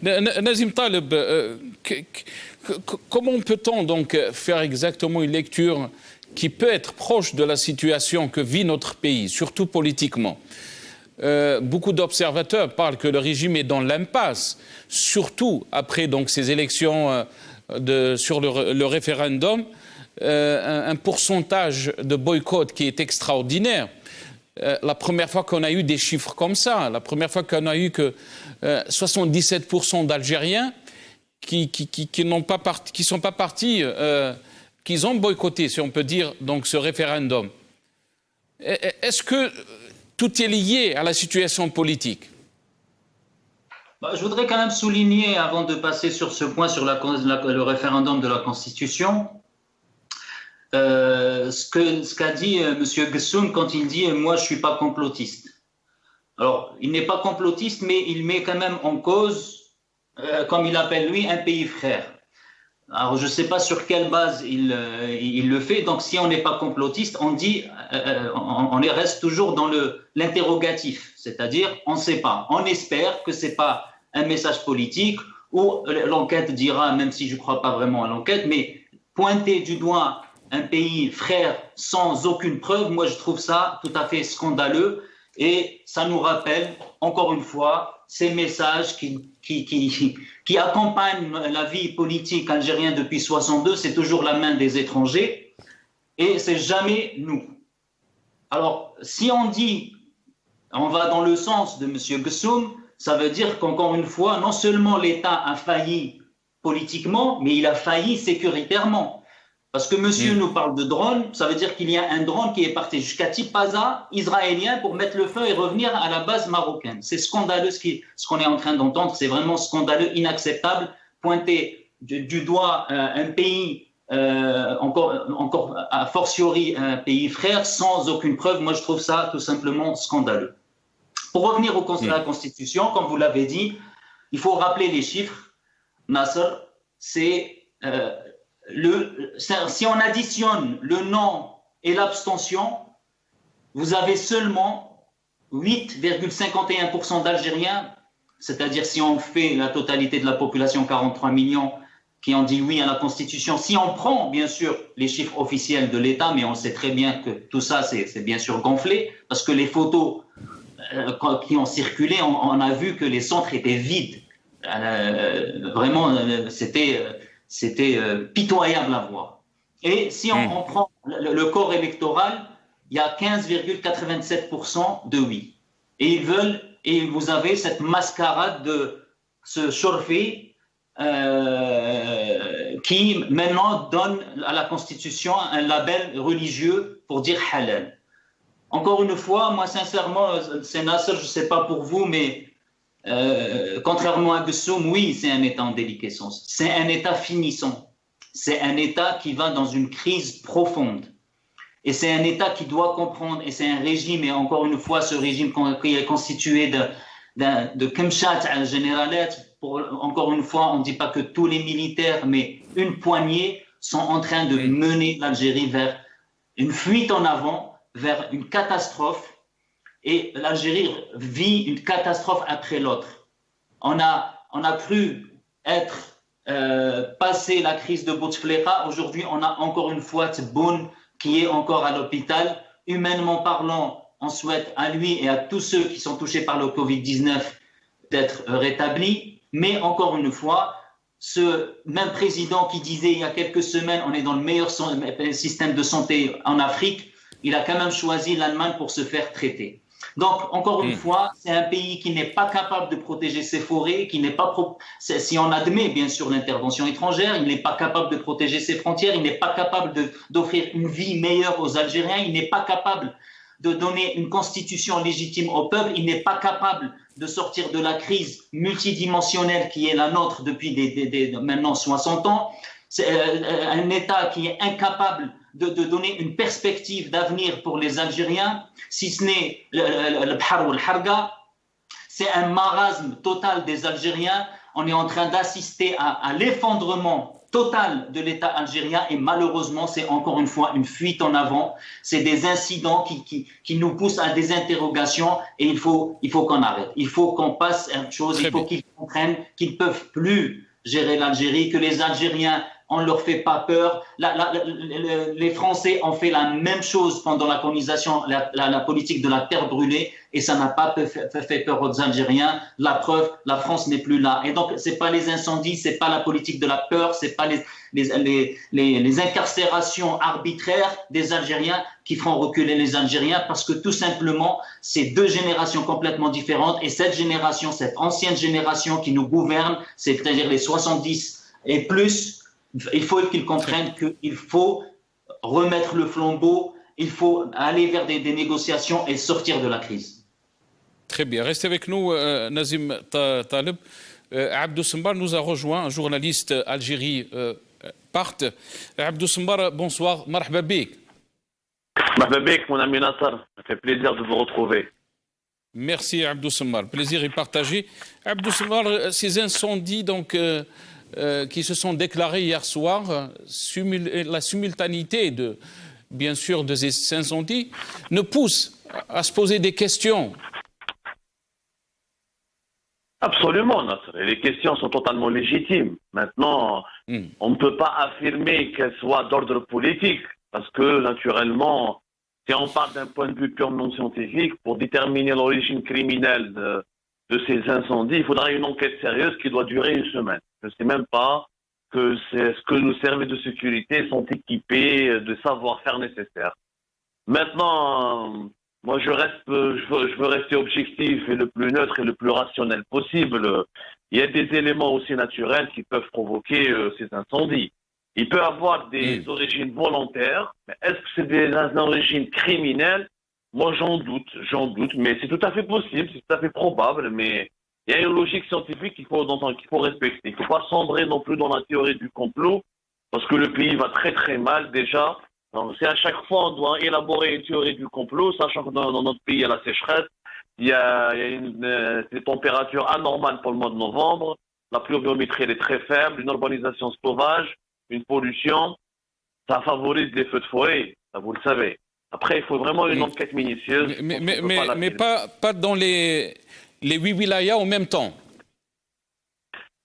Nazim Taleb, comment peut-on donc faire exactement une lecture qui peut être proche de la situation que vit notre pays, surtout politiquement? Beaucoup d'observateurs parlent que le régime est dans l'impasse, surtout après donc, ces élections sur le référendum, un pourcentage de boycott qui est extraordinaire. La première fois qu'on a eu des chiffres comme ça, la première fois qu'on a eu que 77% d'Algériens qui sont pas partis, qu'ils ont boycotté, si on peut dire, donc ce référendum. Est-ce que tout est lié à la situation politique. Je voudrais quand même souligner, avant de passer sur ce point, sur le référendum de la Constitution, ce qu'a dit M. Gessoum quand il dit « moi je ne suis pas complotiste ». Alors, il n'est pas complotiste, mais il met quand même en cause, comme il appelle lui, un pays frère. Alors, je ne sais pas sur quelle base il le fait. Donc, si on n'est pas complotiste, on dit, on reste toujours dans l'interrogatif, c'est-à-dire on ne sait pas. On espère que ce n'est pas un message politique ou l'enquête dira, même si je ne crois pas vraiment à l'enquête, mais pointer du doigt un pays frère sans aucune preuve, moi je trouve ça tout à fait scandaleux et ça nous rappelle encore une fois ces messages qui accompagnent la vie politique algérienne depuis 62, c'est toujours la main des étrangers et c'est jamais nous. Alors si on dit, on va dans le sens de M. Gessoum, ça veut dire qu'encore une fois, non seulement l'État a failli politiquement, mais il a failli sécuritairement. Parce que monsieur nous parle de drone, ça veut dire qu'il y a un drone qui est parti jusqu'à Tipaza, israélien, pour mettre le feu et revenir à la base marocaine. C'est scandaleux ce qu'on est en train d'entendre, c'est vraiment scandaleux, inacceptable. Pointer du doigt un pays, encore a fortiori un pays frère, sans aucune preuve, moi je trouve ça tout simplement scandaleux. Pour revenir à la Constitution, comme vous l'avez dit, il faut rappeler les chiffres. Nasser, c'est... si on additionne le non et l'abstention, vous avez seulement 8,51% d'Algériens, c'est-à-dire si on fait la totalité de la population, 43 millions, qui ont dit oui à la Constitution. Si on prend bien sûr les chiffres officiels de l'État, mais on sait très bien que tout ça c'est bien sûr gonflé, parce que les photos qui ont circulé, on a vu que les centres étaient vides. Vraiment, c'était pitoyable à voir. Et si on prend le corps électoral, il y a 15,87% de oui. Et vous avez cette mascarade de ce Chorfi qui maintenant donne à la Constitution un label religieux pour dire halal. Encore une fois, moi sincèrement, c'est Nasser, je ne sais pas pour vous, mais contrairement à Gessoum, oui, c'est un État en déliquescence. C'est un État finissant. C'est un État qui va dans une crise profonde. Et c'est un État qui doit comprendre, et c'est un régime, et encore une fois, ce régime qui est constitué de Kemchat al-Généralet, encore une fois, on ne dit pas que tous les militaires, mais une poignée sont en train de mener l'Algérie vers une fuite en avant, vers une catastrophe, et l'Algérie vit une catastrophe après l'autre. On a cru être passé la crise de Bouteflika. Aujourd'hui, on a encore une fois Tebboune qui est encore à l'hôpital. Humainement parlant, on souhaite à lui et à tous ceux qui sont touchés par le Covid-19 d'être rétablis. Mais encore une fois, ce même président qui disait il y a quelques semaines on est dans le meilleur système de santé en Afrique, il a quand même choisi l'Allemagne pour se faire traiter. Donc, encore une fois, c'est un pays qui n'est pas capable de protéger ses forêts, qui n'est pas si on admet bien sûr l'intervention étrangère, il n'est pas capable de protéger ses frontières, il n'est pas capable d'offrir une vie meilleure aux Algériens, il n'est pas capable de donner une constitution légitime au peuple, il n'est pas capable de sortir de la crise multidimensionnelle qui est la nôtre depuis maintenant 60 ans. C'est un État qui est incapable de donner une perspective d'avenir pour les Algériens, si ce n'est le Bhar ou le Harga. C'est un marasme total des Algériens. On est en train d'assister à l'effondrement total de l'État algérien et malheureusement, c'est encore une fois une fuite en avant. C'est des incidents qui nous poussent à des interrogations et il faut qu'on arrête. Il faut qu'on passe à autre chose. Il faut qu'ils comprennent qu'ils ne peuvent plus gérer l'Algérie, que les Algériens, on ne leur fait pas peur. Les Français ont fait la même chose pendant la colonisation, la politique de la terre brûlée, et ça n'a pas fait peur aux Algériens. La preuve, la France n'est plus là. Et donc, c'est pas les incendies, c'est pas la politique de la peur, c'est pas les incarcérations arbitraires des Algériens qui feront reculer les Algériens, parce que tout simplement, c'est deux générations complètement différentes, et cette génération, cette ancienne génération qui nous gouverne, c'est-à-dire les 70 et plus, il faut qu'ils comprennent qu'il faut remettre le flambeau il faut aller vers des négociations et sortir de la crise. Très bien. Restez avec nous, Nazim Taleb. Abdou Sembar nous a rejoint, un journaliste Algérie Part. Abdou Sembar, bonsoir. Marhaba bik. Marhaba bik, mon ami Nassar. Ça fait plaisir de vous retrouver. Merci Abdou Sembar. Plaisir est partagé. Abdou Sembar, ces incendies donc, qui se sont déclarés hier soir, la simultanéité bien sûr de ces incendies, nous pousse à se poser des questions. Absolument, Nasser. Et les questions sont totalement légitimes. Maintenant, on ne peut pas affirmer qu'elles soient d'ordre politique, parce que, naturellement, si on part d'un point de vue purement scientifique, pour déterminer l'origine criminelle de ces incendies, il faudra une enquête sérieuse qui doit durer une semaine. Je ne sais même pas que c'est ce que nos services de sécurité sont équipés de savoir-faire nécessaire. Maintenant, moi, je veux rester objectif et le plus neutre et le plus rationnel possible. Il y a des éléments aussi naturels qui peuvent provoquer ces incendies. Il peut avoir des origines volontaires, mais est-ce que c'est des origines criminelles? Moi, j'en doute, mais c'est tout à fait possible, c'est tout à fait probable, mais il y a une logique scientifique qu'il faut respecter. Il ne faut pas sombrer non plus dans la théorie du complot, parce que le pays va très très mal déjà. Donc, c'est à chaque fois on doit élaborer une théorie du complot, sachant que dans notre pays il y a la sécheresse, il y a des températures anormales pour le mois de novembre, la pluviométrie elle est très faible, une urbanisation sauvage, une pollution, ça favorise les feux de forêt, ça vous le savez. Après, il faut vraiment une enquête minutieuse. Mais pas dans les 8 wilayas en même temps.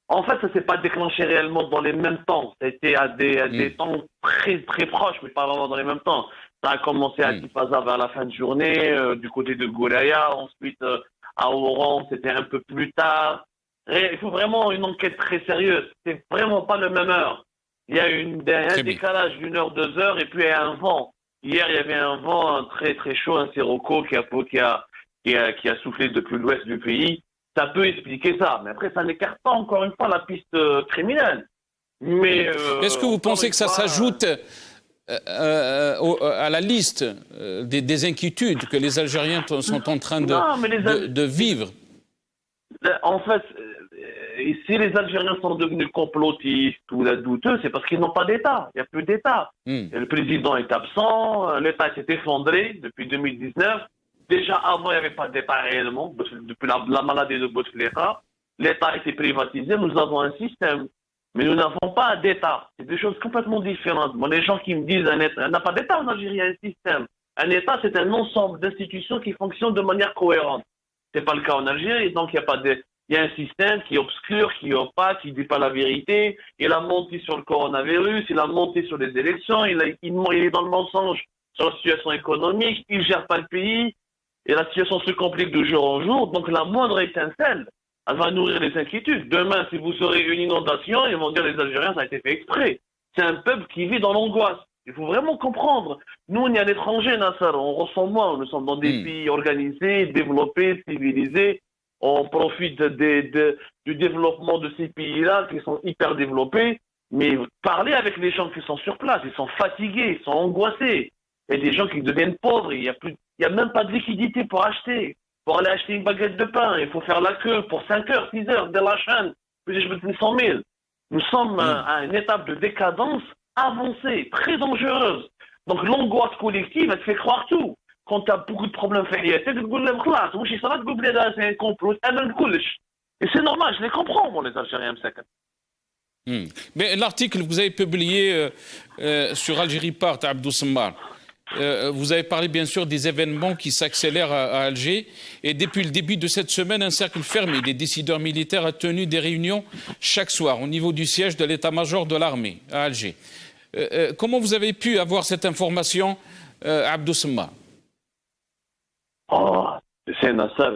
En fait, ça ne s'est pas déclenché réellement dans les mêmes temps. Ça a été à des temps très, très proches, mais pas vraiment dans les mêmes temps. Ça a commencé à Tipaza vers la fin de journée, du côté de Gouraya. Ensuite, à Oran, c'était un peu plus tard. Il faut vraiment une enquête très sérieuse. C'est vraiment pas la même heure. Il y a un décalage d'une heure, 2 heures, et puis il y a un vent. Hier, il y avait un vent très, très chaud, un sirocco qui a soufflé depuis l'ouest du pays. Ça peut expliquer ça, mais après, ça n'écarte pas encore une fois la piste criminelle. Mais est-ce que vous pensez que ça s'ajoute à la liste des inquiétudes que les Algériens sont en train de vivre? En fait, si les Algériens sont devenus complotistes ou douteux, c'est parce qu'ils n'ont pas d'État. Il n'y a plus d'État. Le président est absent, l'État s'est effondré depuis 2019. Déjà avant, il n'y avait pas d'État réellement, depuis la maladie de Bouteflika. L'État a été privatisé, nous avons un système, mais nous n'avons pas d'État. C'est des choses complètement différentes. Moi, les gens qui me disent un État, il n'y a pas d'État en Algérie, il y a un système. Un État, c'est un ensemble d'institutions qui fonctionnent de manière cohérente. Ce n'est pas le cas en Algérie, donc il y a un système qui est obscur, qui est opaque, qui ne dit pas la vérité. Il a menti sur le coronavirus, il a menti sur les élections, il est dans le mensonge sur la situation économique, il ne gère pas le pays. Et la situation se complique de jour en jour, donc la moindre étincelle, elle va nourrir les inquiétudes. Demain, si vous aurez une inondation, ils vont dire les Algériens, ça a été fait exprès. C'est un peuple qui vit dans l'angoisse. Il faut vraiment comprendre. Nous, on est à l'étranger, Nassar, on ressent moins. Nous sommes dans des pays organisés, développés, civilisés. On profite du développement de ces pays-là qui sont hyper développés. Mais parlez avec les gens qui sont sur place, ils sont fatigués, ils sont angoissés. Il y a des gens qui deviennent pauvres, il n'y a même pas de liquidité pour acheter. Pour aller acheter une baguette de pain, il faut faire la queue pour 5 heures, 6 heures, de la chaîne, plus je me 100 000. Nous sommes à une étape de décadence avancée, très dangereuse. Donc l'angoisse collective, elle te fait croire tout. Quand tu as beaucoup de problèmes familiaux, tu te dis, c'est un complot, et c'est normal, je les comprends, moi, les Algériens. Mais l'article que vous avez publié sur Algérie Part, Abdou Sembar, vous avez parlé bien sûr des événements qui s'accélèrent à Alger, et depuis le début de cette semaine, un cercle fermé des décideurs militaires a tenu des réunions chaque soir au niveau du siège de l'état-major de l'armée à Alger. Comment vous avez pu avoir cette information, Abdou Sembar? C'est Nassar,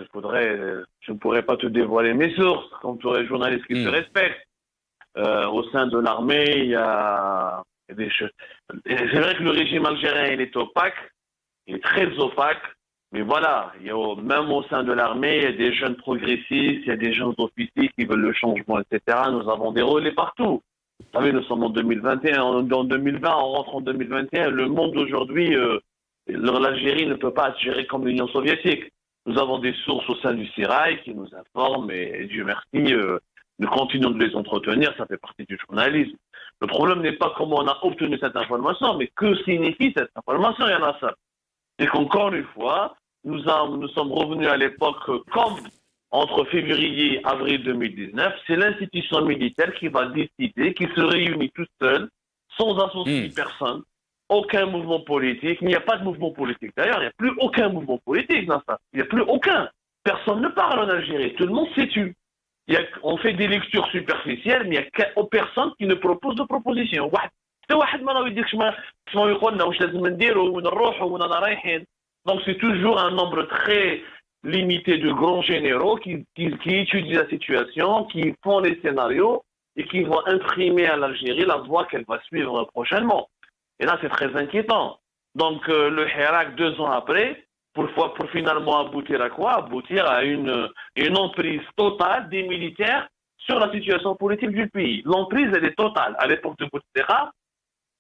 je ne pourrais pas te dévoiler mes sources, comme tous les journalistes qui se respectent. Au sein de l'armée, il y a des choses. C'est vrai que le régime algérien, il est opaque, il est très opaque, mais voilà, même au sein de l'armée, il y a des jeunes progressistes, il y a des jeunes officiers qui veulent le changement, etc. Nous avons des relais partout. Vous savez, nous sommes en 2021, en 2020, on rentre en 2021. Le monde aujourd'hui, L'Algérie ne peut pas être gérée comme l'Union soviétique. Nous avons des sources au sein du CIRAI qui nous informent, et Dieu merci, nous continuons de les entretenir, ça fait partie du journalisme. Le problème n'est pas comment on a obtenu cette information, mais que signifie cette information, il y en a ça. C'est qu'encore une fois, nous sommes revenus à l'époque comme entre février et avril 2019, c'est l'institution militaire qui va décider, qui se réunit toute seule, sans associer personne, aucun mouvement politique. Il n'y a pas de mouvement politique. D'ailleurs, il n'y a plus aucun mouvement politique dans ça. Il n'y a plus aucun. Personne ne parle en Algérie. Tout le monde s'est tu. On fait des lectures superficielles, mais il n'y a personne qui ne propose de proposition. Donc c'est toujours un nombre très limité de grands généraux qui étudient la situation, qui font les scénarios et qui vont imprimer à l'Algérie la voie qu'elle va suivre prochainement. Et là, c'est très inquiétant. Donc le Hirak, 2 ans après, pour finalement aboutir à quoi? Aboutir à une emprise totale des militaires sur la situation politique du pays. L'emprise, elle est totale. À l'époque de Bouteflika,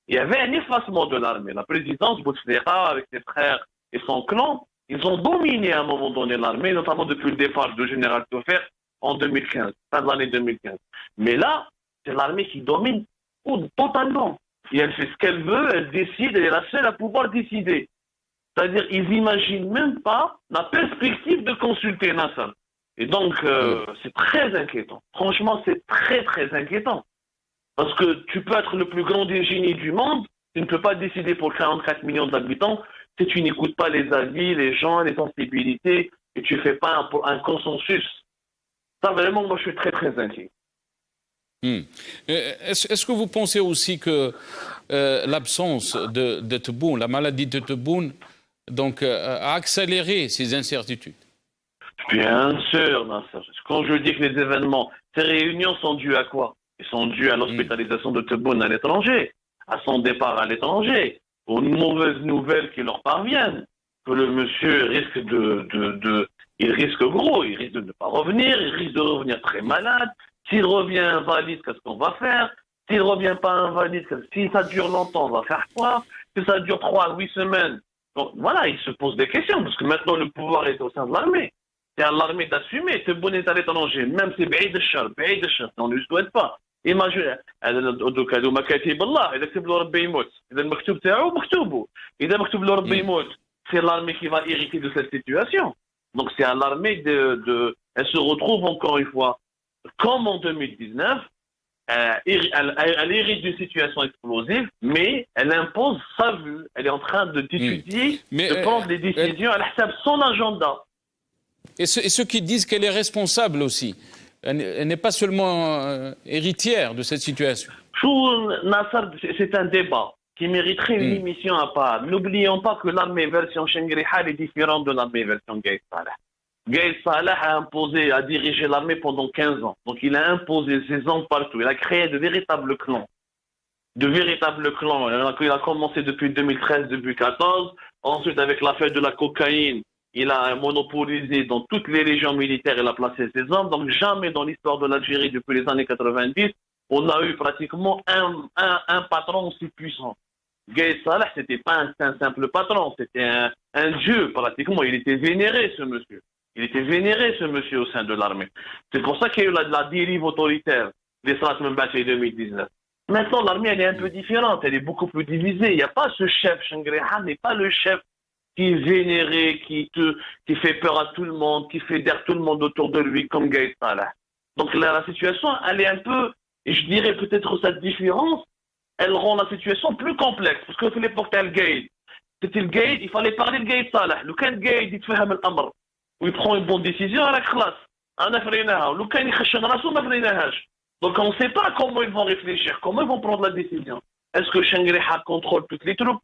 il y avait un effacement de l'armée. La présidence Bouteflika, avec ses frères et son clan, ils ont dominé à un moment donné l'armée, notamment depuis le départ du général Toffer en 2015, fin de l'année 2015. Mais là, c'est l'armée qui domine totalement. Et elle fait ce qu'elle veut, elle décide, elle est la seule à pouvoir décider. C'est-à-dire, ils n'imaginent même pas la perspective de consulter Nasser. Et donc, c'est très inquiétant. Franchement, c'est très, très inquiétant. Parce que tu peux être le plus grand des génies du monde, tu ne peux pas décider pour 44 millions d'habitants si tu n'écoutes pas les avis, les gens, les sensibilités, et tu ne fais pas un consensus. Ça, vraiment, moi, je suis très, très inquiet. Est-ce que vous pensez aussi que l'absence de Tebboune, la maladie de Tebboune, donc, a accéléré ces incertitudes? Bien sûr, Nasser. Quand je dis que les événements, ces réunions sont dues à quoi? Ils sont dus à l'hospitalisation de Tebboune à l'étranger, à son départ à l'étranger, aux mauvaises nouvelles qui leur parviennent, que le monsieur risque il risque gros, il risque de ne pas revenir, il risque de revenir très malade. S'il revient invalide, qu'est-ce qu'on va faire? S'il ne revient pas invalide, si ça dure longtemps, on va faire quoi? Si ça dure 3 à 8 semaines. Donc voilà, il se pose des questions, parce que maintenant le pouvoir est au sein de l'armée. C'est à l'armée d'assumer. Tebboune est à l'étranger, même si بعيد الشر, on ne le souhaite pas. Imagine, دوك هادو مكاتب الله، إذا كتب له ربي يموت، إذا المكتوب تاعو مكتوبه، إذا مكتوب له ربي يموت، c'est l'armée qui va hériter de cette situation. Donc c'est à l'armée elle se retrouve encore une fois, comme en 2019, elle hérite d'une situation explosive, mais elle impose sa vue. Elle est en train d'étudier, de prendre des décisions, elle a son agenda. Et ceux qui disent qu'elle est responsable aussi. Elle n'est pas seulement héritière de cette situation. Nasser, c'est un débat qui mériterait une émission à part. N'oublions pas que l'armée version Shengri Hal est différente de l'armée version Gaïd Salah. Gaïd Salah a dirigé l'armée pendant 15 ans. Donc il a imposé ses hommes partout. Il a créé de véritables clans. Il a commencé depuis 2013, 2014. Ensuite, avec l'affaire de la cocaïne, il a monopolisé dans toutes les régions militaires, il a placé ses hommes. Donc jamais dans l'histoire de l'Algérie depuis les années 90, on a eu pratiquement un patron aussi puissant. Gaïd Salah, c'était pas un simple patron, c'était un dieu pratiquement. Il était vénéré, ce monsieur. Au sein de l'armée. C'est pour ça qu'il y a eu la dérive autoritaire des Salat Membaché 2019. Maintenant, l'armée, elle est un peu différente, elle est beaucoup plus divisée. Il n'y a pas ce chef, Shengri Hal n'est pas le chef qui est vénéré, qui fait peur à tout le monde, qui fédère tout le monde autour de lui, comme Gaïd Salah. Donc la situation, elle est un peu, et je dirais peut-être cette différence, elle rend la situation plus complexe. Parce que l'époque d'Al-Gaïd, c'était le Gaïd, il fallait parler de Gaïd Salah. Le cas de Gaïd, il te fait l'amr, où il prend une bonne décision à la classe. Le cas il khashan rassou, ma freinahaj. Donc on ne sait pas comment ils vont réfléchir, comment ils vont prendre la décision. Est-ce que Shengri Hal contrôle toutes les troupes?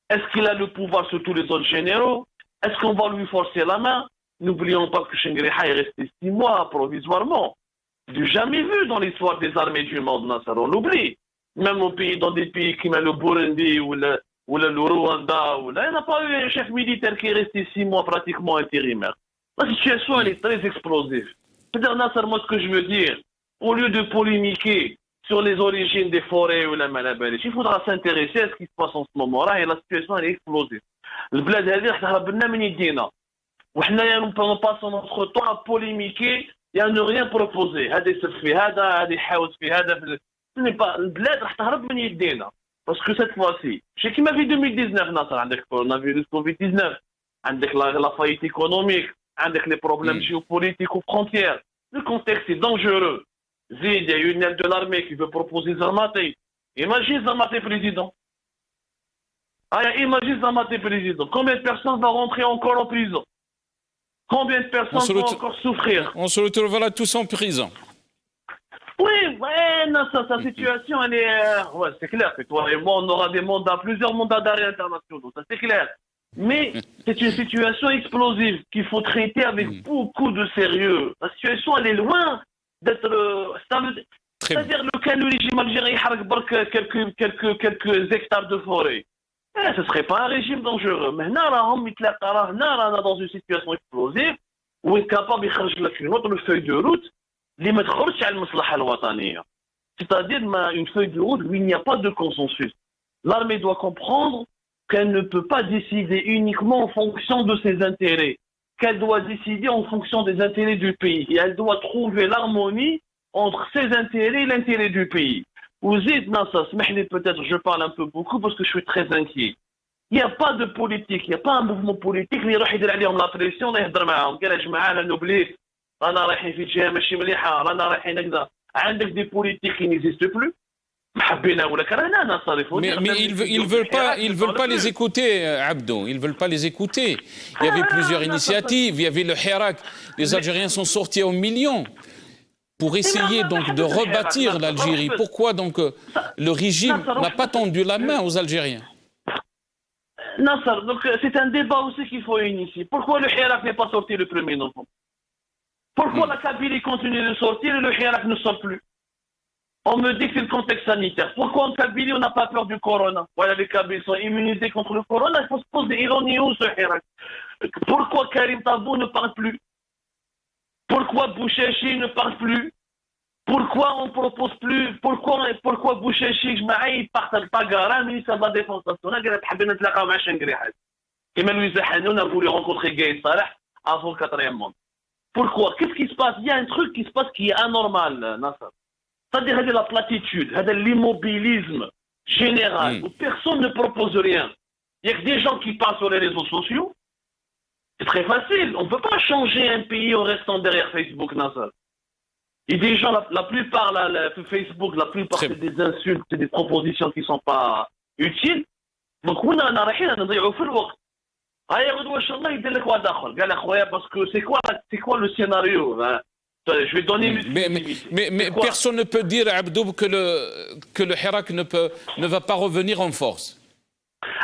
Est-ce qu'il a le pouvoir sur tous les autres généraux? Est-ce qu'on va lui forcer la main? N'oublions pas que Shengri Hal est resté 6 mois provisoirement. Du jamais vu dans l'histoire des armées du monde, Nasser, on l'oublie. Même dans des pays comme le Burundi ou le Rwanda, il n'y a pas eu un chef militaire qui est resté 6 mois pratiquement intérimaire. La situation, elle est très explosive. C'est-à-dire, Nasser, moi, ce que je veux dire, au lieu de polémiquer sur les origines des forêts ou la Malabalish, il faudra s'intéresser à ce qui se passe en ce moment-là et la situation elle est explosive. البلاد هذه راح تهرب لنا من يدينا وحنايا نباسو نوتخ طون ا بوليميكي يا نو ريان بروبوزي هذا يصير في هذا يحاول في هذا البلاد راح تهرب من يدينا باسكو سيت فواسي ماشي كيما في 2019 ناصر عندك كورونا فيروس كوفيد 19 عندك لا فايت ايكونوميك عندك لي بروبليم جيوبوليتيك وفرونتيير لو كونتكست سي دونجورو زيد يا une aile de l'armée qui veut proposer Zamaté. Imagine Zamaté président. Imagine Zamaté président. Combien de personnes vont rentrer encore en prison? Combien de personnes vont encore souffrir? On se retrouvera tous en prison. Oui, ouais, non, sa situation, elle est... Ouais, c'est clair que toi et moi, on aura des mandats, plusieurs mandats d'arrêt internationaux, ça c'est clair. Mais c'est une situation explosive qu'il faut traiter avec beaucoup de sérieux. La situation, elle est loin d'être... C'est-à-dire le régime algérien quelques hectares de forêt. Ce ne serait pas un régime dangereux. Mais on est dans une situation explosive où il est capable de faire une feuille de route qui ne تخرجش على المصلحة الوطنية. C'est-à-dire une feuille de route où il n'y a pas de consensus. L'armée doit comprendre qu'elle ne peut pas décider uniquement en fonction de ses intérêts, qu'elle doit décider en fonction des intérêts du pays. Et elle doit trouver l'harmonie entre ses intérêts et l'intérêt du pays. Ouzid Nassa, peut-être je parle un peu beaucoup parce que je suis très inquiet. Il n'y a pas de politique, il n'y a pas un mouvement politique qui يروح عليهم la pression يهضر معاهم قال يا جماعه نوبلي رانا رايحين في جهه ماشي مليحه رانا رايحين هكذا عندك دي بوليتيك qui n'existent plus محبينا ولا كرهنا نصرفوا. Mais ils veulent pas les écouter, Abdou. Ils veulent pas les écouter. Il y avait plusieurs initiatives. Il y avait le Hirak. Les Algériens sont sortis en millions pour essayer donc de rebâtir l'Algérie. Pourquoi donc le régime n'a pas tendu la main aux Algériens? Nasser, donc c'est un débat aussi qu'il faut initier. Pourquoi le Hirak n'est pas sorti le 1er novembre? Pourquoi la Kabylie continue de sortir et le Hirak ne sort plus? On me dit que c'est le contexte sanitaire. Pourquoi en Kabylie on n'a pas peur du corona? Voilà, les Kabyles sont immunisés contre le corona. Il faut se poser ironie où ce Hirak? Pourquoi Karim Tabou ne parle plus? Pourquoi Bouchechi ne parle plus? Pourquoi on ne propose plus? Pourquoi Bouchechi, il part à Pagara, ministre de la Défense nationale, il a dit qu'il a Shengrihat. Et même Louisa Hanoun a voulu rencontrer Gaï Salah avant le 4e monde. Pourquoi? Qu'est-ce qui se passe? Il y a un truc qui se passe qui est anormal, Nasser. C'est-à-dire la platitude, l'immobilisme général, où personne ne propose rien. Il n'y a que des gens qui parlent sur les réseaux sociaux. C'est très facile. On ne peut pas changer un pays en restant derrière Facebook, Nasser. Et des gens, la plupart, Facebook, la plupart, c'est des insultes, c'est des propositions qui ne sont pas utiles. Donc, on a رايحين نضيعوا في الوقت. غدوة إن شاء الله يدير لك واحد آخر. قال أخويا parce que c'est quoi le scénario? Je vais donner mais personne ne peut dire, Abdou, que le Hirak ne va pas revenir en force.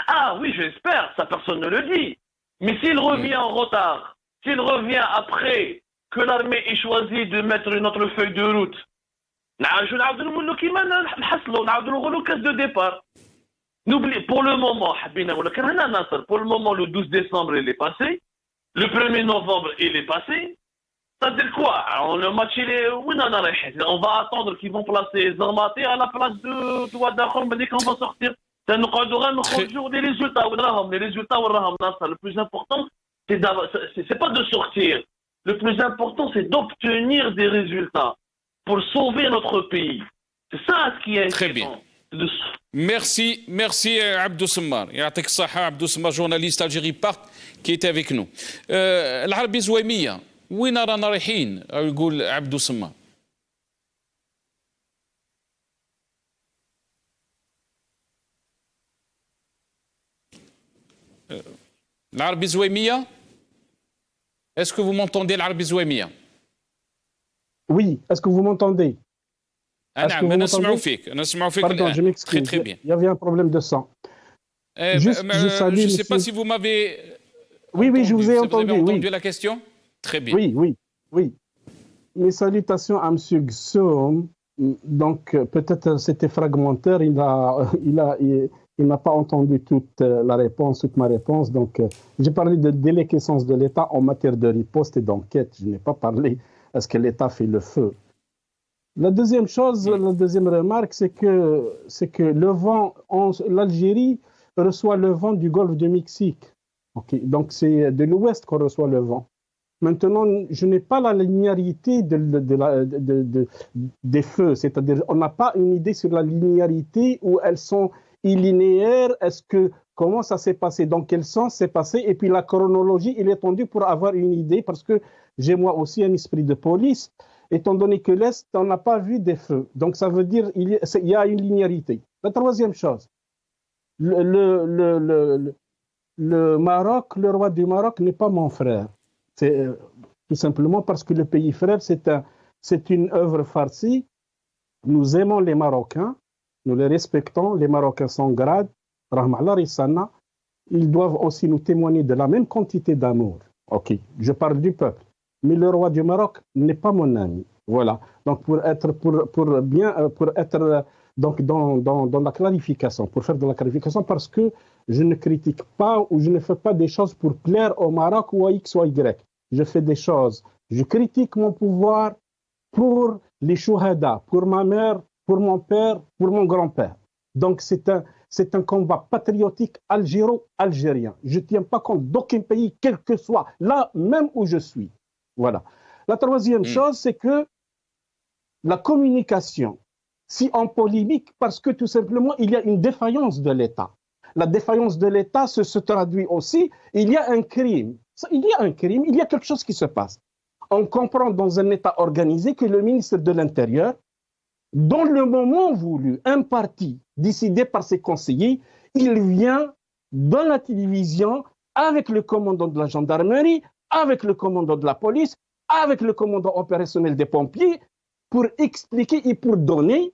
Ah oui, j'espère, ça personne ne le dit. Mais s'il revient en retard, s'il revient après que l'armée ait choisi de mettre une autre feuille de route, de départ. N'oublie, pour le moment, le 12 décembre, il est passé. Le 1er novembre, il est passé. Ça veut dire quoi? Le match, on va attendre qu'ils vont placer Zamaté à la place de Ouadahom dès qu'on va sortir. Les résultats, le plus important, c'est pas de sortir. Le plus important, c'est d'obtenir des résultats pour sauver notre pays. C'est ça ce qui est important. Très bien. Merci Abdou Semmar. يعطيك الصحة عبدو سمار journaliste Algérie Part qui était avec nous. العربي زويمية وين رانا رايحين؟ يقول عبدو سمار. العربي زويمية. Est-ce que vous m'entendez العربي زويمية؟ Oui, est-ce que vous m'entendez? أنا نسمع فيك Pardon, je m'excuse. Très bien. Il y avait un problème de son. Je ne sais pas si vous m'avez... Oui, je vous ai entendu. Vous avez entendu la question? Très bien. Oui. Mes salutations à M. Gsoum. Donc, peut-être c'était fragmentaire. Il n'a pas entendu toute la réponse, toute ma réponse. Donc, j'ai parlé de déliquescence de l'État en matière de riposte et d'enquête. Je n'ai pas parlé est-ce que l'État fait le feu. La deuxième chose, la deuxième remarque, c'est que le vent, l'Algérie reçoit le vent du golfe du Mexique. Okay. Donc, c'est de l'ouest qu'on reçoit le vent. Maintenant, je n'ai pas la linéarité des feux, c'est-à-dire on n'a pas une idée sur la linéarité où elles sont illinéaires, comment ça s'est passé, dans quel sens c'est passé, et puis la chronologie, il est tendu pour avoir une idée, parce que j'ai moi aussi un esprit de police, étant donné que l'Est, on n'a pas vu des feux. Donc ça veut dire qu'il y a une linéarité. La troisième chose, le Maroc, le roi du Maroc n'est pas mon frère. C'est tout simplement parce que le pays frère, c'est une œuvre farcie. Nous aimons les Marocains, nous les respectons, les Marocains sont grades, Rahmallah Rissana, ils doivent aussi nous témoigner de la même quantité d'amour. Ok, je parle du peuple. Mais le roi du Maroc n'est pas mon ami. Voilà. Donc pour être donc dans la clarification, pour faire de la clarification, parce que je ne critique pas ou je ne fais pas des choses pour plaire au Maroc ou à X ou à Y. Je fais des choses. Je critique mon pouvoir pour les chouhada, pour ma mère, pour mon père, pour mon grand-père. Donc c'est un combat patriotique algéro-algérien. Je ne tiens pas compte d'aucun pays, quel que soit, là même où je suis. Voilà. La troisième chose, c'est que la communication, si on polémique, parce que tout simplement, il y a une défaillance de l'État. La défaillance de l'État se traduit aussi, il y a un crime. Il y a un crime, il y a quelque chose qui se passe. On comprend dans un État organisé que le ministre de l'Intérieur, dans le moment voulu, un parti décidé par ses conseillers, il vient dans la télévision avec le commandant de la gendarmerie, avec le commandant de la police, avec le commandant opérationnel des pompiers, pour expliquer et pour donner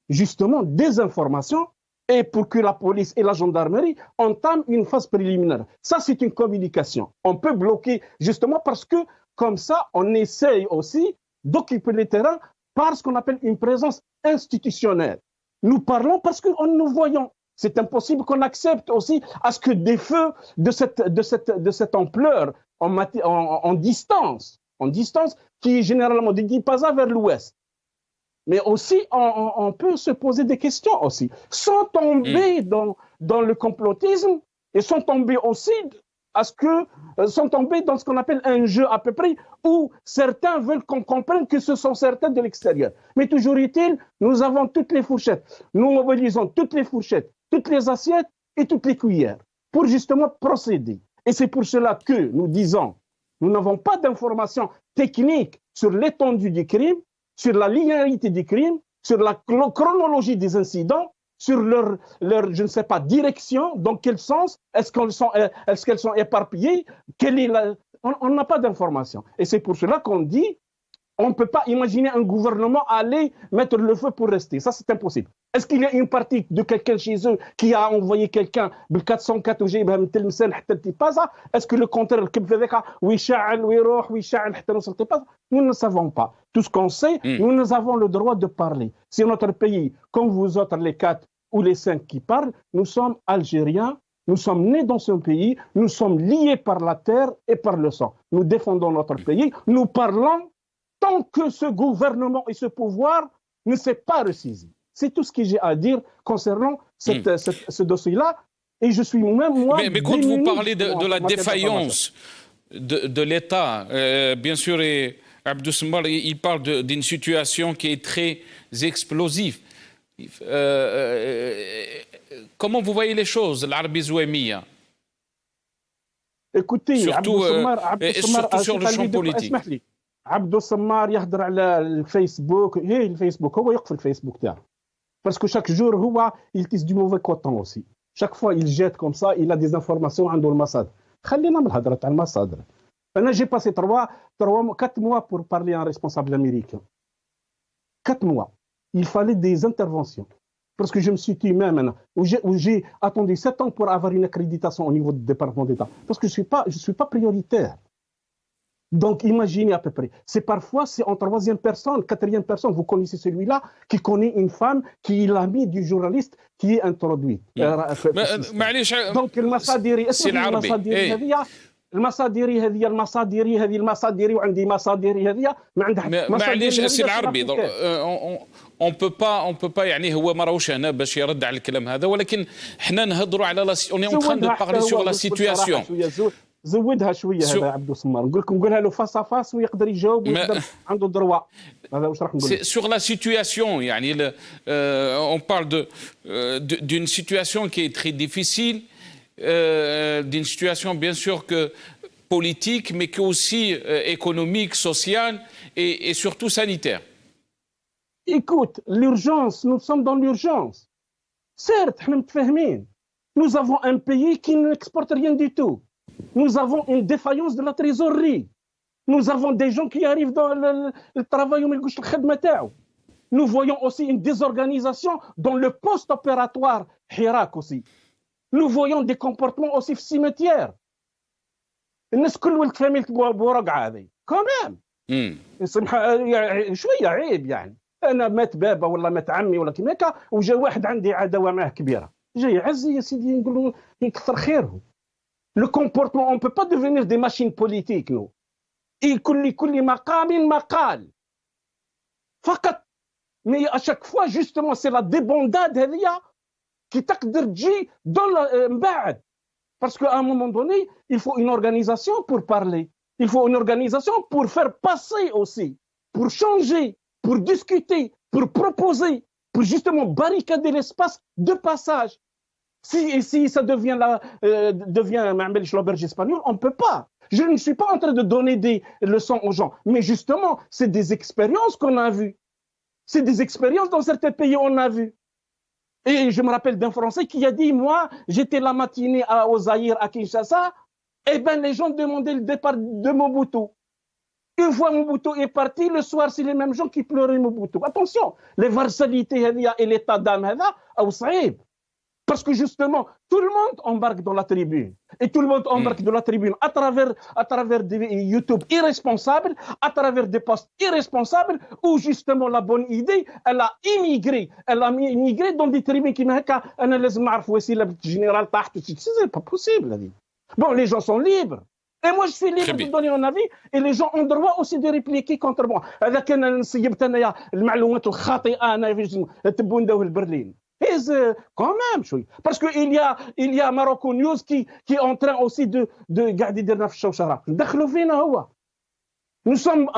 justement des informations et pour que la police et la gendarmerie entament une phase préliminaire. Ça, c'est une communication. On peut bloquer justement parce que comme ça, on essaye aussi d'occuper le terrain par ce qu'on appelle une présence institutionnelle. Nous parlons parce que nous voyons. C'est impossible qu'on accepte aussi à ce que des feux de cette ampleur en distance, qui est généralement de Tipaza vers l'ouest. Mais aussi, on peut se poser des questions aussi, sans tomber dans le complotisme et sans tomber aussi sans tomber dans ce qu'on appelle un jeu à peu près où certains veulent qu'on comprenne que ce sont certains de l'extérieur. Mais toujours est-il, nous avons toutes les fourchettes, nous mobilisons toutes les fourchettes, toutes les assiettes et toutes les cuillères pour justement procéder. Et c'est pour cela que nous disons, nous n'avons pas d'informations techniques sur l'étendue du crime, sur la linéarité du crime, sur la chronologie des incidents, sur leur je ne sais pas, direction, dans quel sens, est-ce qu'elles sont éparpillées, on n'a pas d'informations. Et c'est pour cela qu'on dit, on ne peut pas imaginer un gouvernement aller mettre le feu pour rester. Ça, c'est impossible. Est-ce qu'il y a une partie de quelqu'un chez eux qui a envoyé quelqu'un, le 404 ou est-ce que le contraire, nous ne savons pas. Tout ce qu'on sait, nous avons le droit de parler. Si notre pays, comme vous autres, les 4 ou les 5 qui parlent, nous sommes Algériens, nous sommes nés dans ce pays, nous sommes liés par la terre et par le sang. Nous défendons notre pays, nous parlons tant que ce gouvernement et ce pouvoir ne s'est pas ressaisi. C'est tout ce que j'ai à dire concernant ce dossier-là. Et je suis même, moi... Mais quand vous parlez de la défaillance de l'État, bien sûr, Abdou Semmar, il parle d'une situation qui est très explosive. Comment vous voyez les choses, l'Arabie Zouémia? Écoutez, surtout sur le champ politique. عبدو سمار يهضر على الفيسبوك الفيسبوك هو يقفل الفيسبوك تاعه باسكو شاك جور هو il tisse du mauvais coton aussi chaque fois il jette comme ça il a des informations عنده المصادر خلينا من الهضره تاع المصادر انا j'ai passé 4 mois pour parler à un responsable américain 4 mois il fallait des interventions parce que je me suis tué même où j'ai attendu 7 ans pour avoir une accréditation au niveau du département d'État parce que je suis pas prioritaire. Donc, imaginez à peu près. C'est en troisième personne, quatrième personne. Vous connaissez celui-là qui connaît une femme qui est l'amie du journaliste qui est introduit. Donc, المصادر المصادري هذه وعندي مصادري هذه ما عندها معليش السي العربي on peut pas يعني هو ما راهوش هنا باش يرد على الكلام هذا ولكن حنا نهضروا على on est en train de parler sur la situation. زودها شويه هذا عبد السمار نقولها له فاس فاس ويقدر يجاوب ويقدر عنده دروا. هذا واش راح نقول sur la situation يعني on parle d'une situation qui est très difficile, d'une situation bien sûr que politique mais qui est aussi économique, sociale et surtout sanitaire. Écoute, l'urgence, nous sommes dans l'urgence. Certes, احنا متفاهمين. Nous avons un pays qui n'exporte rien du tout. Nous avons une défaillance de la trésorerie. Nous avons des gens qui arrivent dans le travail وما يلقوش الخدمة تاعو. Nous voyons aussi une désorganisation dans le post-opératoire Hirak aussi. Nous voyons des comportements aussi في السيمتير. الناس كل ولد فاميلة بورقعة هذه. كمان. شوية عيب يعني. أنا مات بابا ولا مات عمي ولا كيما هكا وجا واحد عندي عداوة معاه كبيرة. جاي يعزي يا سيدي نقول له يكثر خيره. Le comportement, on ne peut pas devenir des machines politiques, nous. كل مقام مقال. فقط. Mais à chaque fois, justement, c'est la débandade هذه qui تقدر تجي من بعد. Parce qu'à un moment donné, il faut une organisation pour parler. Il faut une organisation pour faire passer aussi, pour changer, pour discuter, pour proposer, pour justement barricader l'espace de passage. Si ça devient l'auberge espagnole, on ne peut pas. Je ne suis pas en train de donner des leçons aux gens, mais justement, c'est des expériences qu'on a vues. C'est des expériences dans certains pays on a vu. Et je me rappelle d'un Français qui a dit, moi, j'étais la matinée au Zaïre, à Kinshasa, et bien les gens demandaient le départ de Mobutu. Une fois Mobutu est parti, le soir, c'est les mêmes gens qui pleuraient Mobutu. Attention, les varsalités et l'état d'âme, parce que justement, tout le monde embarque dans la tribune. Et tout le monde embarque dans la tribune à travers des YouTube irresponsables, à travers des posts irresponsables, où justement la bonne idée, elle a immigré dans des tribunes qui m'ont dit, général c'est pas possible. Bon, les gens sont libres. Et moi, je suis libre de donner mon avis, et les gens ont droit aussi de répliquer contre moi. هذا كان نسيبت أنا المعلومات الخاطئة أنا في تبوندو البرلين. Quand même, parce qu'il y a Morocco News qui est en train aussi de garder des nafs chauchara. Nous sommes,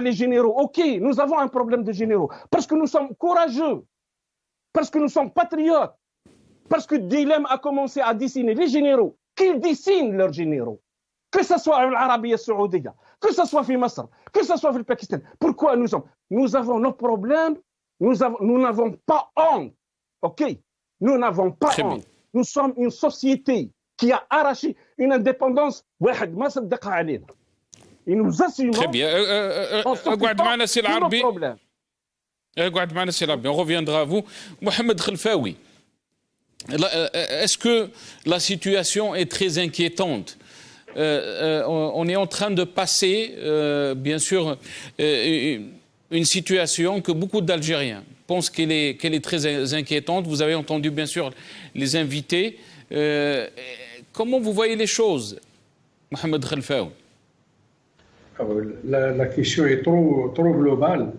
les généraux. Ok, nous avons un problème de généraux. Parce que nous sommes courageux. Parce que nous sommes patriotes. Parce que Dilem a commencé à dessiner les généraux. Qu'ils dessinent leurs généraux. Que ce soit en Arabie Saoudite, que ce soit en Masr, que ce soit au Pakistan. Pourquoi nous avons nos problèmes. Nous n'avons pas honte, ok? Nous n'avons pas honte. Nous sommes une société qui a arraché une indépendance. Et nous assumons. Très bien. On reviendra à vous. Mohamed Khelfaoui, est-ce que la situation est très inquiétante? On est en train de passer, bien sûr, une situation que beaucoup d'Algériens pensent qu'elle est très inquiétante. Vous avez entendu bien sûr les invités. Comment vous voyez les choses, Mohamed Khelfaoui? La question est trop globale,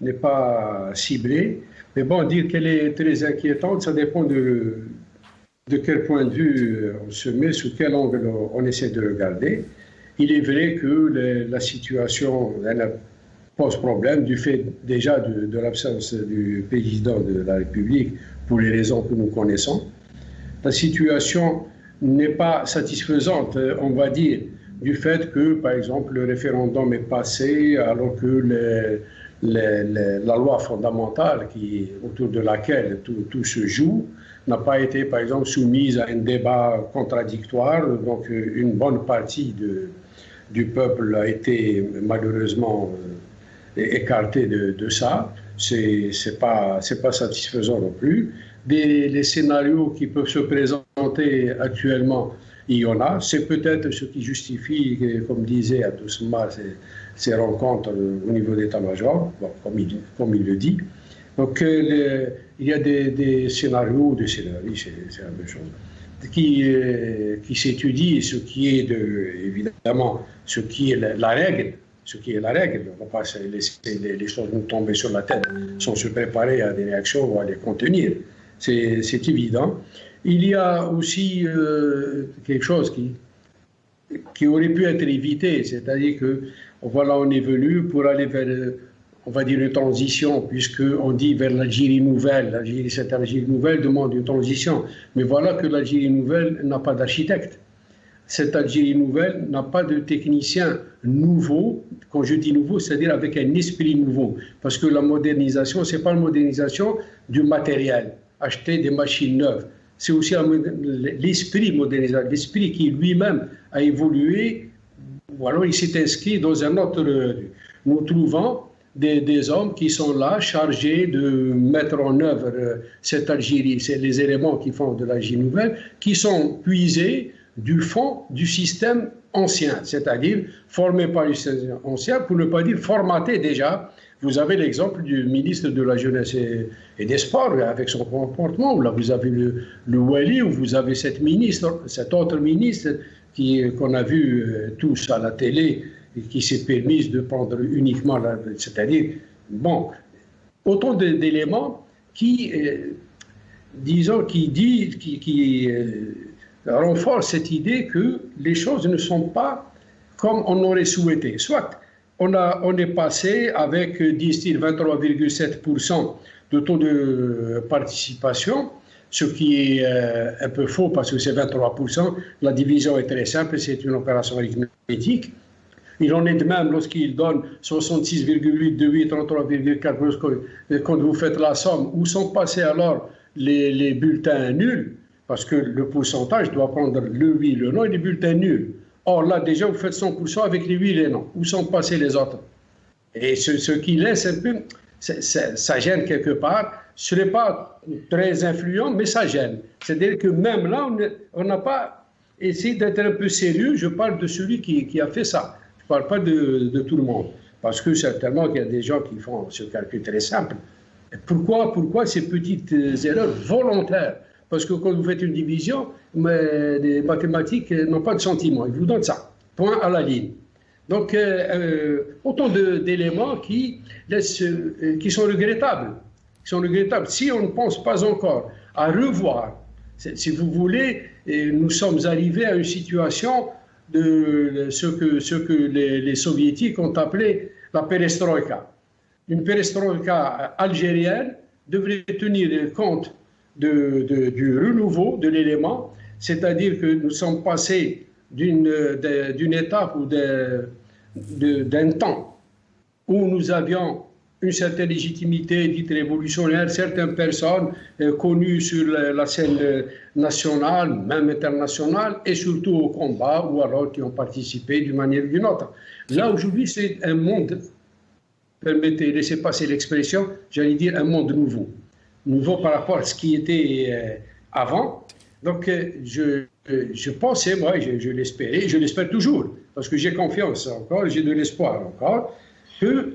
n'est pas ciblée. Mais bon, dire qu'elle est très inquiétante, ça dépend de quel point de vue on se met, sous quel angle on essaie de regarder. Il est vrai que la situation pose problème du fait déjà de l'absence du président de la République pour les raisons que nous connaissons. La situation n'est pas satisfaisante, on va dire, du fait que, par exemple, le référendum est passé alors que la loi fondamentale autour de laquelle tout se joue n'a pas été, par exemple, soumise à un débat contradictoire. Donc, une bonne partie du peuple a été malheureusement écarté de ça, c'est pas satisfaisant non plus. Les scénarios qui peuvent se présenter actuellement, il y en a. C'est peut-être ce qui justifie, comme disait Abdousma, ces rencontres au niveau d'état-major, bon, comme il le dit. Donc il y a des scénarios, c'est la même chose. qui s'étudie ce qui est évidemment ce qui est la règle. Ce qui est la règle, on ne va pas laisser les choses nous tomber sur la tête sans se préparer à des réactions ou à les contenir. C'est évident. Il y a aussi quelque chose qui aurait pu être évité, c'est-à-dire que voilà, on est venu pour aller vers, on va dire, une transition, puisqu'on dit vers l'Algérie nouvelle. Cette Algérie nouvelle demande une transition. Mais voilà que l'Algérie nouvelle n'a pas d'architecte. Cette Algérie nouvelle n'a pas de technicien nouveau. Quand je dis nouveau, c'est-à-dire avec un esprit nouveau. Parce que la modernisation, ce n'est pas la modernisation du matériel, acheter des machines neuves. C'est aussi l'esprit modernisateur, l'esprit qui lui-même a évolué, ou alors il s'est inscrit dans un autre. Nous trouvons des hommes qui sont là, chargés de mettre en œuvre cette Algérie, c'est les éléments qui font de l'Algérie nouvelle, qui sont puisés du fond du système ancien, c'est-à-dire formé par le système ancien, pour ne pas dire formaté déjà. Vous avez l'exemple du ministre de la Jeunesse et des Sports avec son comportement. Là, vous avez le Wali, où vous avez cet autre ministre qu'on a vu tous à la télé et qui s'est permis de prendre uniquement, c'est-à-dire, bon, autant d'éléments qui, disons, qui renforcent cette idée que les choses ne sont pas comme on aurait souhaité. Soit on est passé avec, disent-ils, 23,7% de taux de participation, ce qui est un peu faux parce que c'est 23%. La division est très simple, c'est une opération arithmétique. Il en est de même lorsqu'il donne 66,8, 2,8, 33,4. Quand vous faites la somme, où sont passés alors les bulletins nuls? Parce que le pourcentage doit prendre le oui, le non et les bulletins nuls. Or là, déjà, vous faites 100% avec les oui et les non. Où sont passés les autres? Et ce qui laisse un peu, ça gêne quelque part. Ce n'est pas très influent, mais ça gêne. C'est-à-dire que même là, on n'a pas essayé d'être un peu sérieux. Je parle de celui qui a fait ça. Je ne parle pas de tout le monde. Parce que certainement qu'il y a des gens qui font ce calcul très simple. Et pourquoi ces petites erreurs volontaires? Parce que quand vous faites une division, les mathématiques n'ont pas de sentiment. Ils vous donnent ça, point à la ligne. Donc, autant d'éléments qui sont regrettables. Si on ne pense pas encore à revoir, si vous voulez, nous sommes arrivés à une situation de ce que les soviétiques ont appelé la perestroïka. Une perestroïka algérienne devrait tenir compte du renouveau de l'élément, c'est-à-dire que nous sommes passés d'une étape ou d'un temps où nous avions une certaine légitimité dite révolutionnaire, certaines personnes connues sur la scène nationale, même internationale, et surtout au combat, ou alors qui ont participé d'une manière ou d'une autre. Là, aujourd'hui, c'est un monde, permettez, laissez passer l'expression, j'allais dire un monde nouveau. Nouveau par rapport à ce qui était avant. Donc, je pensais, moi, je l'espérais, je l'espère toujours, parce que j'ai confiance encore, j'ai de l'espoir encore, que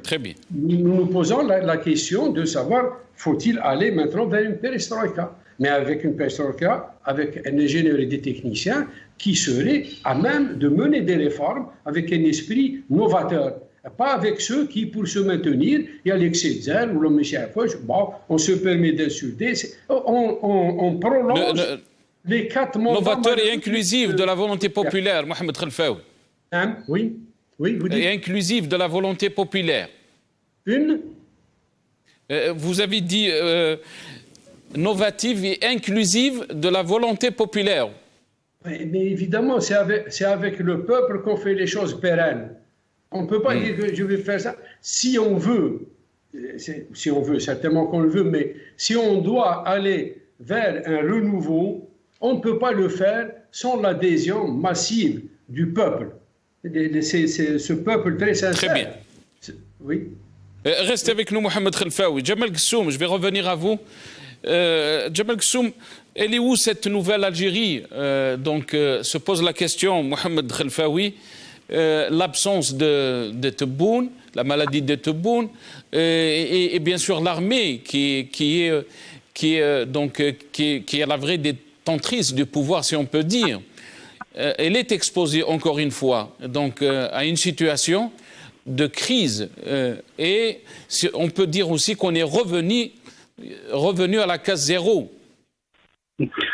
nous nous posons la question de savoir, faut-il aller maintenant vers une perestroïka? Mais avec une perestroïka, avec un ingénieur et des techniciens qui seraient à même de mener des réformes avec un esprit novateur. Pas avec ceux qui, pour se maintenir, il y a l'excès de zèle ou le monsieur Foch, bon, on se permet d'insulter, on prolonge les 4 mois. Novateur et inclusif de la volonté populaire, Mohamed Khelfaoui. Hein? Oui, vous dites. Et inclusif de la volonté populaire. Vous avez dit novative et inclusive de la volonté populaire. Mais évidemment, c'est avec le peuple qu'on fait les choses pérennes. On ne peut pas dire que je vais faire ça. Si on veut, certainement qu'on le veut, mais si on doit aller vers un renouveau, on ne peut pas le faire sans l'adhésion massive du peuple. C'est ce peuple très sincère. Très bien. Oui. Restez avec nous, Mohamed Khelfaoui. Jamal Ghassoum, je vais revenir à vous. Jamal Ghassoum, elle est où cette nouvelle Algérie? Se pose la question, Mohamed Khelfaoui. L'absence de Tebboune, la maladie de Tebboune, et bien sûr l'armée qui est à la vraie des détentrice du pouvoir, si on peut dire, elle est exposée encore une fois donc, à une situation de crise. Et on peut dire aussi qu'on est revenu à la case zéro.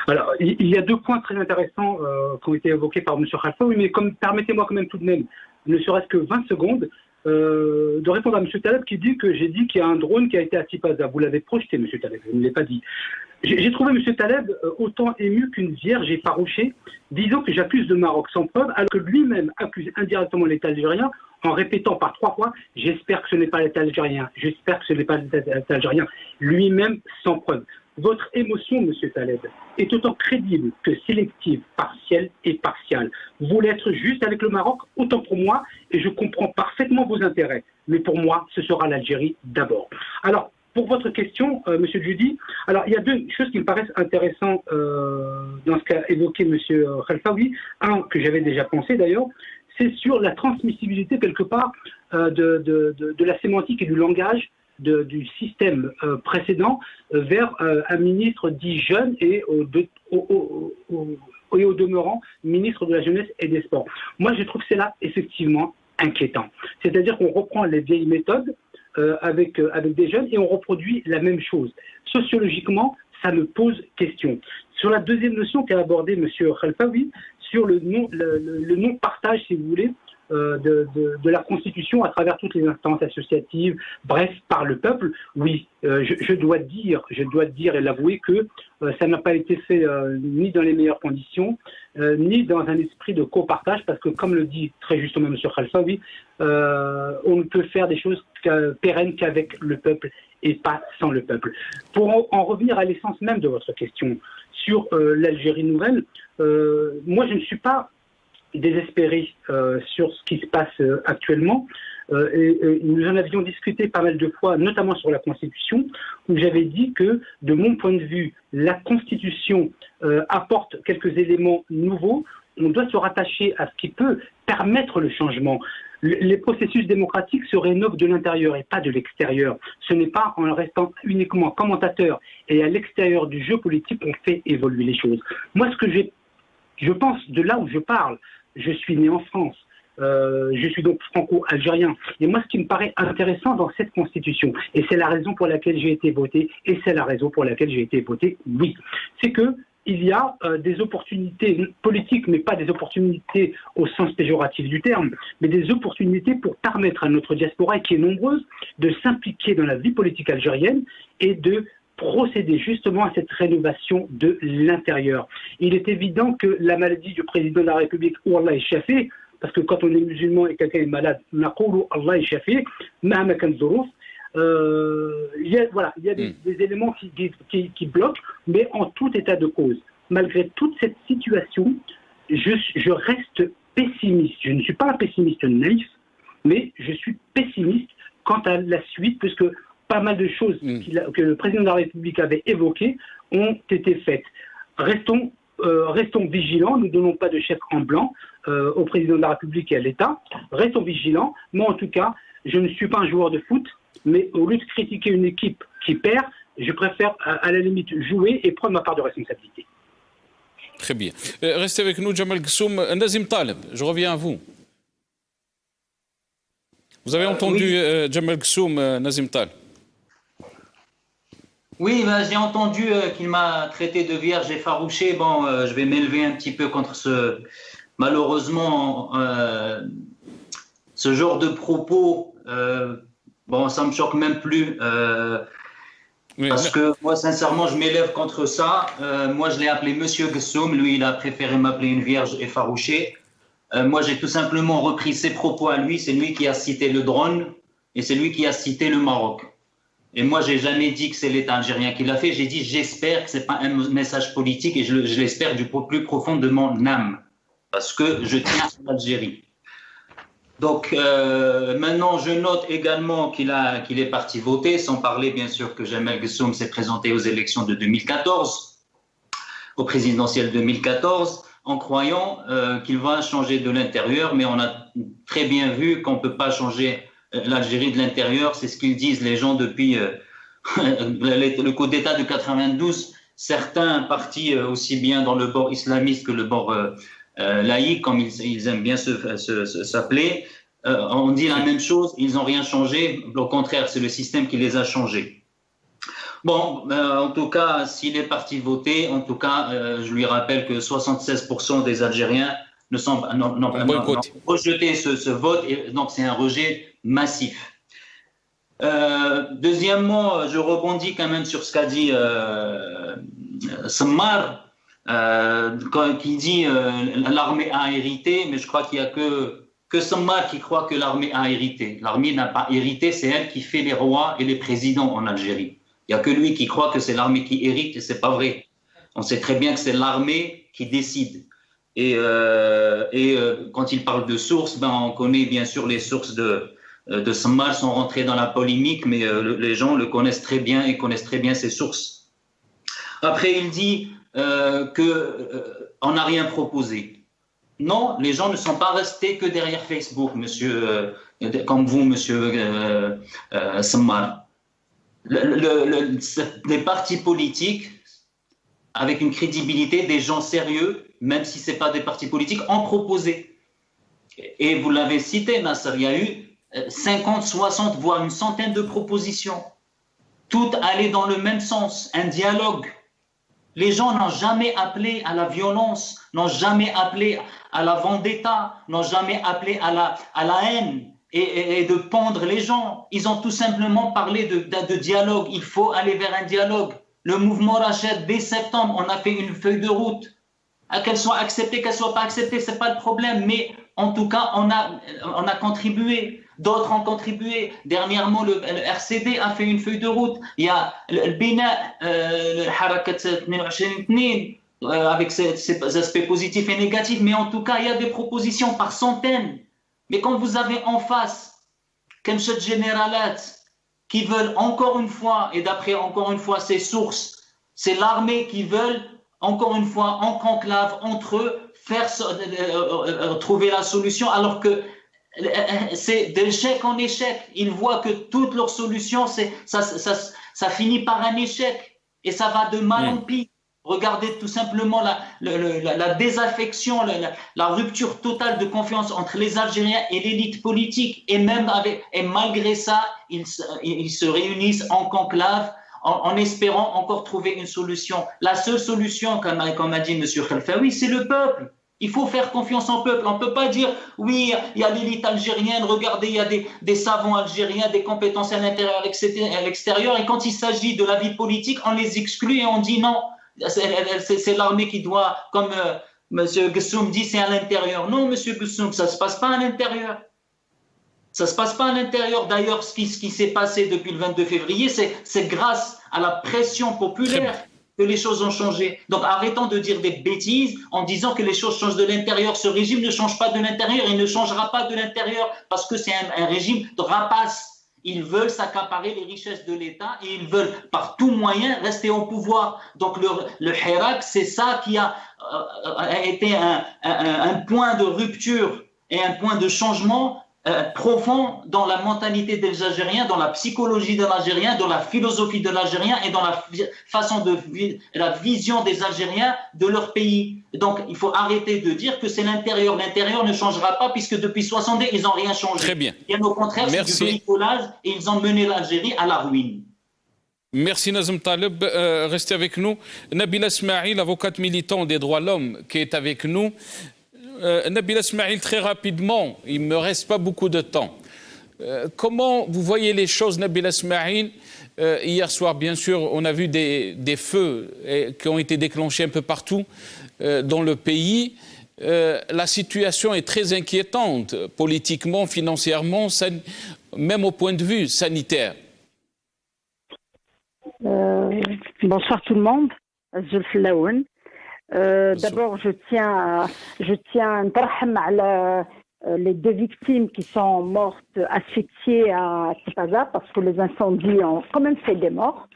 Alors, il y a deux points très intéressants qui ont été évoqués par M. Khalfaoui, mais permettez-moi quand même tout de même, ne serait-ce que 20 secondes, de répondre à M. Taleb qui dit que j'ai dit qu'il y a un drone qui a été à Tipaza. Vous l'avez projeté, M. Taleb, je ne l'ai pas dit. J'ai trouvé M. Taleb autant ému qu'une vierge effarouchée, disant que j'accuse le Maroc sans preuve, alors que lui-même accuse indirectement l'État algérien en répétant par 3 fois « j'espère que ce n'est pas l'État algérien, j'espère que ce n'est pas l'État algérien », lui-même sans preuve. Votre émotion, M. Taleb, est autant crédible que sélective, partielle et partiale. Vous voulez être juste avec le Maroc, autant pour moi, et je comprends parfaitement vos intérêts. Mais pour moi, ce sera l'Algérie d'abord. Alors, pour votre question, M. Djoudi, alors il y a deux choses qui me paraissent intéressantes dans ce qu'a évoqué M. Khalfaoui. Un, que j'avais déjà pensé d'ailleurs, c'est sur la transmissibilité quelque part de la sémantique et du langage du système précédent vers un ministre dit jeune et au demeurant ministre de la jeunesse et des sports. Moi, je trouve cela effectivement inquiétant. C'est-à-dire qu'on reprend les vieilles méthodes avec des jeunes et on reproduit la même chose. Sociologiquement, ça me pose question. Sur la deuxième notion qu'a abordée M. Khalfaoui, sur le non-partage, si vous voulez, de la Constitution à travers toutes les instances associatives, bref, par le peuple, oui, je dois dire et l'avouer que ça n'a pas été fait ni dans les meilleures conditions, ni dans un esprit de copartage, parce que comme le dit très justement M. Khalfaoui, on ne peut faire des choses pérennes qu'avec le peuple et pas sans le peuple. Pour en revenir à l'essence même de votre question sur l'Algérie nouvelle, moi je ne suis pas désespéré sur ce qui se passe actuellement. Et nous en avions discuté pas mal de fois, notamment sur la Constitution, où j'avais dit que, de mon point de vue, la Constitution apporte quelques éléments nouveaux. On doit se rattacher à ce qui peut permettre le changement. Les processus démocratiques se rénovent de l'intérieur et pas de l'extérieur. Ce n'est pas en restant uniquement commentateur et à l'extérieur du jeu politique qu'on fait évoluer les choses. Moi, ce que je pense, de là où je parle, je suis né en France, je suis donc franco-algérien. Et moi, ce qui me paraît intéressant dans cette Constitution, et c'est la raison pour laquelle j'ai été voté, et c'est la raison pour laquelle j'ai été voté, oui, c'est qu'il y a des opportunités politiques, mais pas des opportunités au sens péjoratif du terme, mais des opportunités pour permettre à notre diaspora, qui est nombreuse, de s'impliquer dans la vie politique algérienne et de procéder justement à cette rénovation de l'intérieur. Il est évident que la maladie du président de la République, ou Allah Shafi, parce que quand on est musulman et quelqu'un est malade, naqulu Allah Shafi, mahma kan zuruf, il y a des éléments qui bloquent, mais en tout état de cause. Malgré toute cette situation, je reste pessimiste. Je ne suis pas un pessimiste naïf, mais je suis pessimiste quant à la suite, puisque pas mal de choses que le président de la République avait évoquées ont été faites. Restons vigilants, ne donnons pas de chèque en blanc au président de la République et à l'État. Restons vigilants. Moi, en tout cas, je ne suis pas un joueur de foot, mais au lieu de critiquer une équipe qui perd, je préfère à la limite jouer et prendre ma part de responsabilité. Très bien. Restez avec nous, Jamal Ghassoum. Nazim Taleb, je reviens à vous. Vous avez entendu Jamal Ghassoum, Nazim Taleb? Oui, j'ai entendu qu'il m'a traité de vierge effarouchée. Bon, je vais m'élever un petit peu contre malheureusement, ce genre de propos. Bon, ça me choque même plus. Parce que moi, sincèrement, je m'élève contre ça. Moi, je l'ai appelé Monsieur Ghassoum. Lui, il a préféré m'appeler une vierge effarouchée. Moi, j'ai tout simplement repris ses propos à lui. C'est lui qui a cité le drone et c'est lui qui a cité le Maroc. Et moi, j'ai jamais dit que c'est l'État algérien qui l'a fait. J'ai dit, j'espère que c'est pas un message politique et je l'espère du plus profond de mon âme. Parce que je tiens à l'Algérie. Donc, maintenant, je note également qu'il est parti voter, sans parler, bien sûr, que Jamal Ghassoum s'est présenté aux élections de 2014, aux présidentielles 2014, en croyant qu'il va changer de l'intérieur. Mais on a très bien vu qu'on ne peut pas changer l'Algérie de l'intérieur. C'est ce qu'ils disent les gens depuis le coup d'État de 92. certains partis, aussi bien dans le bord islamiste que le bord laïque, comme ils aiment bien s'appeler, on dit la même chose, ils n'ont rien changé. Au contraire, c'est le système qui les a changés. Bon, en tout cas, s'il est parti voter, en tout cas, je lui rappelle que 76% des Algériens n'ont rejeté ce vote, et donc c'est un rejet massif. Deuxièmement, je rebondis quand même sur ce qu'a dit Sammar, qui dit l'armée a hérité, mais je crois qu'il n'y a que Sammar qui croit que l'armée a hérité. L'armée n'a pas hérité, c'est elle qui fait les rois et les présidents en Algérie. Il n'y a que lui qui croit que c'est l'armée qui hérite, et ce n'est pas vrai. On sait très bien que c'est l'armée qui décide. Et quand il parle de sources, on connaît bien sûr les sources de Sammar, sont rentrées dans la polémique, mais les gens le connaissent très bien et connaissent très bien ses sources. Après, il dit qu'on n'a rien proposé. Non, les gens ne sont pas restés que derrière Facebook, monsieur, comme vous, monsieur Sammar. Les partis politiques, avec une crédibilité, des gens sérieux, même si ce n'est pas des partis politiques, ont proposé. Et vous l'avez cité, Nasser, il y a eu 50, 60, voire une centaine de propositions. Toutes allaient dans le même sens, un dialogue. Les gens n'ont jamais appelé à la violence, n'ont jamais appelé à la vendetta, n'ont jamais appelé à la haine et de pendre les gens. Ils ont tout simplement parlé de dialogue. Il faut aller vers un dialogue. Le mouvement Rached, dès septembre, on a fait une feuille de route. Qu'elle soit acceptée, qu'elle ne soit pas acceptée, ce n'est pas le problème. Mais en tout cas, on a contribué. D'autres ont contribué. Dernièrement, le RCD a fait une feuille de route. Il y a le Bina, le Harakat 22 avec ses aspects positifs et négatifs. Mais en tout cas, il y a des propositions par centaines. Mais quand vous avez en face Kemchet Généralat qui veulent encore une fois, et d'après encore une fois ses sources, c'est l'armée qui veulent encore une fois en conclave entre eux trouver la solution, alors que c'est d'échec en échec. Ils voient que toutes leurs solutions, ça finit par un échec et ça va de mal en pis. Regardez tout simplement la désaffection, la rupture totale de confiance entre les Algériens et l'élite politique. Et malgré ça, ils se réunissent en conclave en espérant encore trouver une solution. La seule solution, comme a dit M. Khalfaoui, c'est le peuple. Il faut faire confiance au peuple. On ne peut pas dire, oui, il y a l'élite algérienne, regardez, il y a des savants algériens, des compétences à l'intérieur et à l'extérieur. Et quand il s'agit de la vie politique, on les exclut et on dit non. C'est l'armée qui doit, comme M. Gessoum dit, c'est à l'intérieur. Non, M. Gessoum, ça ne se passe pas à l'intérieur. Ça ne se passe pas à l'intérieur. D'ailleurs, ce qui s'est passé depuis le 22 février, c'est grâce à la pression populaire que les choses ont changé. Donc arrêtons de dire des bêtises en disant que les choses changent de l'intérieur. Ce régime ne change pas de l'intérieur, il ne changera pas de l'intérieur parce que c'est un régime de rapaces. Ils veulent s'accaparer les richesses de l'État et ils veulent par tout moyen rester au pouvoir. Donc le Hirak, c'est ça qui a été un point de rupture et un point de changement profond dans la mentalité des Algériens, dans la psychologie de l'Algérien, dans la philosophie de l'Algérien et dans la façon la vision des Algériens de leur pays. Donc, il faut arrêter de dire que c'est l'intérieur. L'intérieur ne changera pas puisque depuis 60 ans, ils n'ont rien changé. Très bien. Bien au contraire, c'est du bricolage et ils ont mené l'Algérie à la ruine. Merci Nazem Taleb. Restez avec nous. Nabila Smaïl, avocate militante des droits de l'homme, qui est avec nous. Nabila Smaïl, très rapidement, il ne me reste pas beaucoup de temps. Comment vous voyez les choses, Nabila Smaïl? Hier soir, bien sûr, on a vu des feux qui ont été déclenchés un peu partout dans le pays. La situation est très inquiétante, politiquement, financièrement, même au point de vue sanitaire. Bonsoir tout le monde. D'abord, je tiens à ntarham les deux victimes qui sont mortes asphyxiées à Tipaza parce que les incendies ont quand même fait des morts.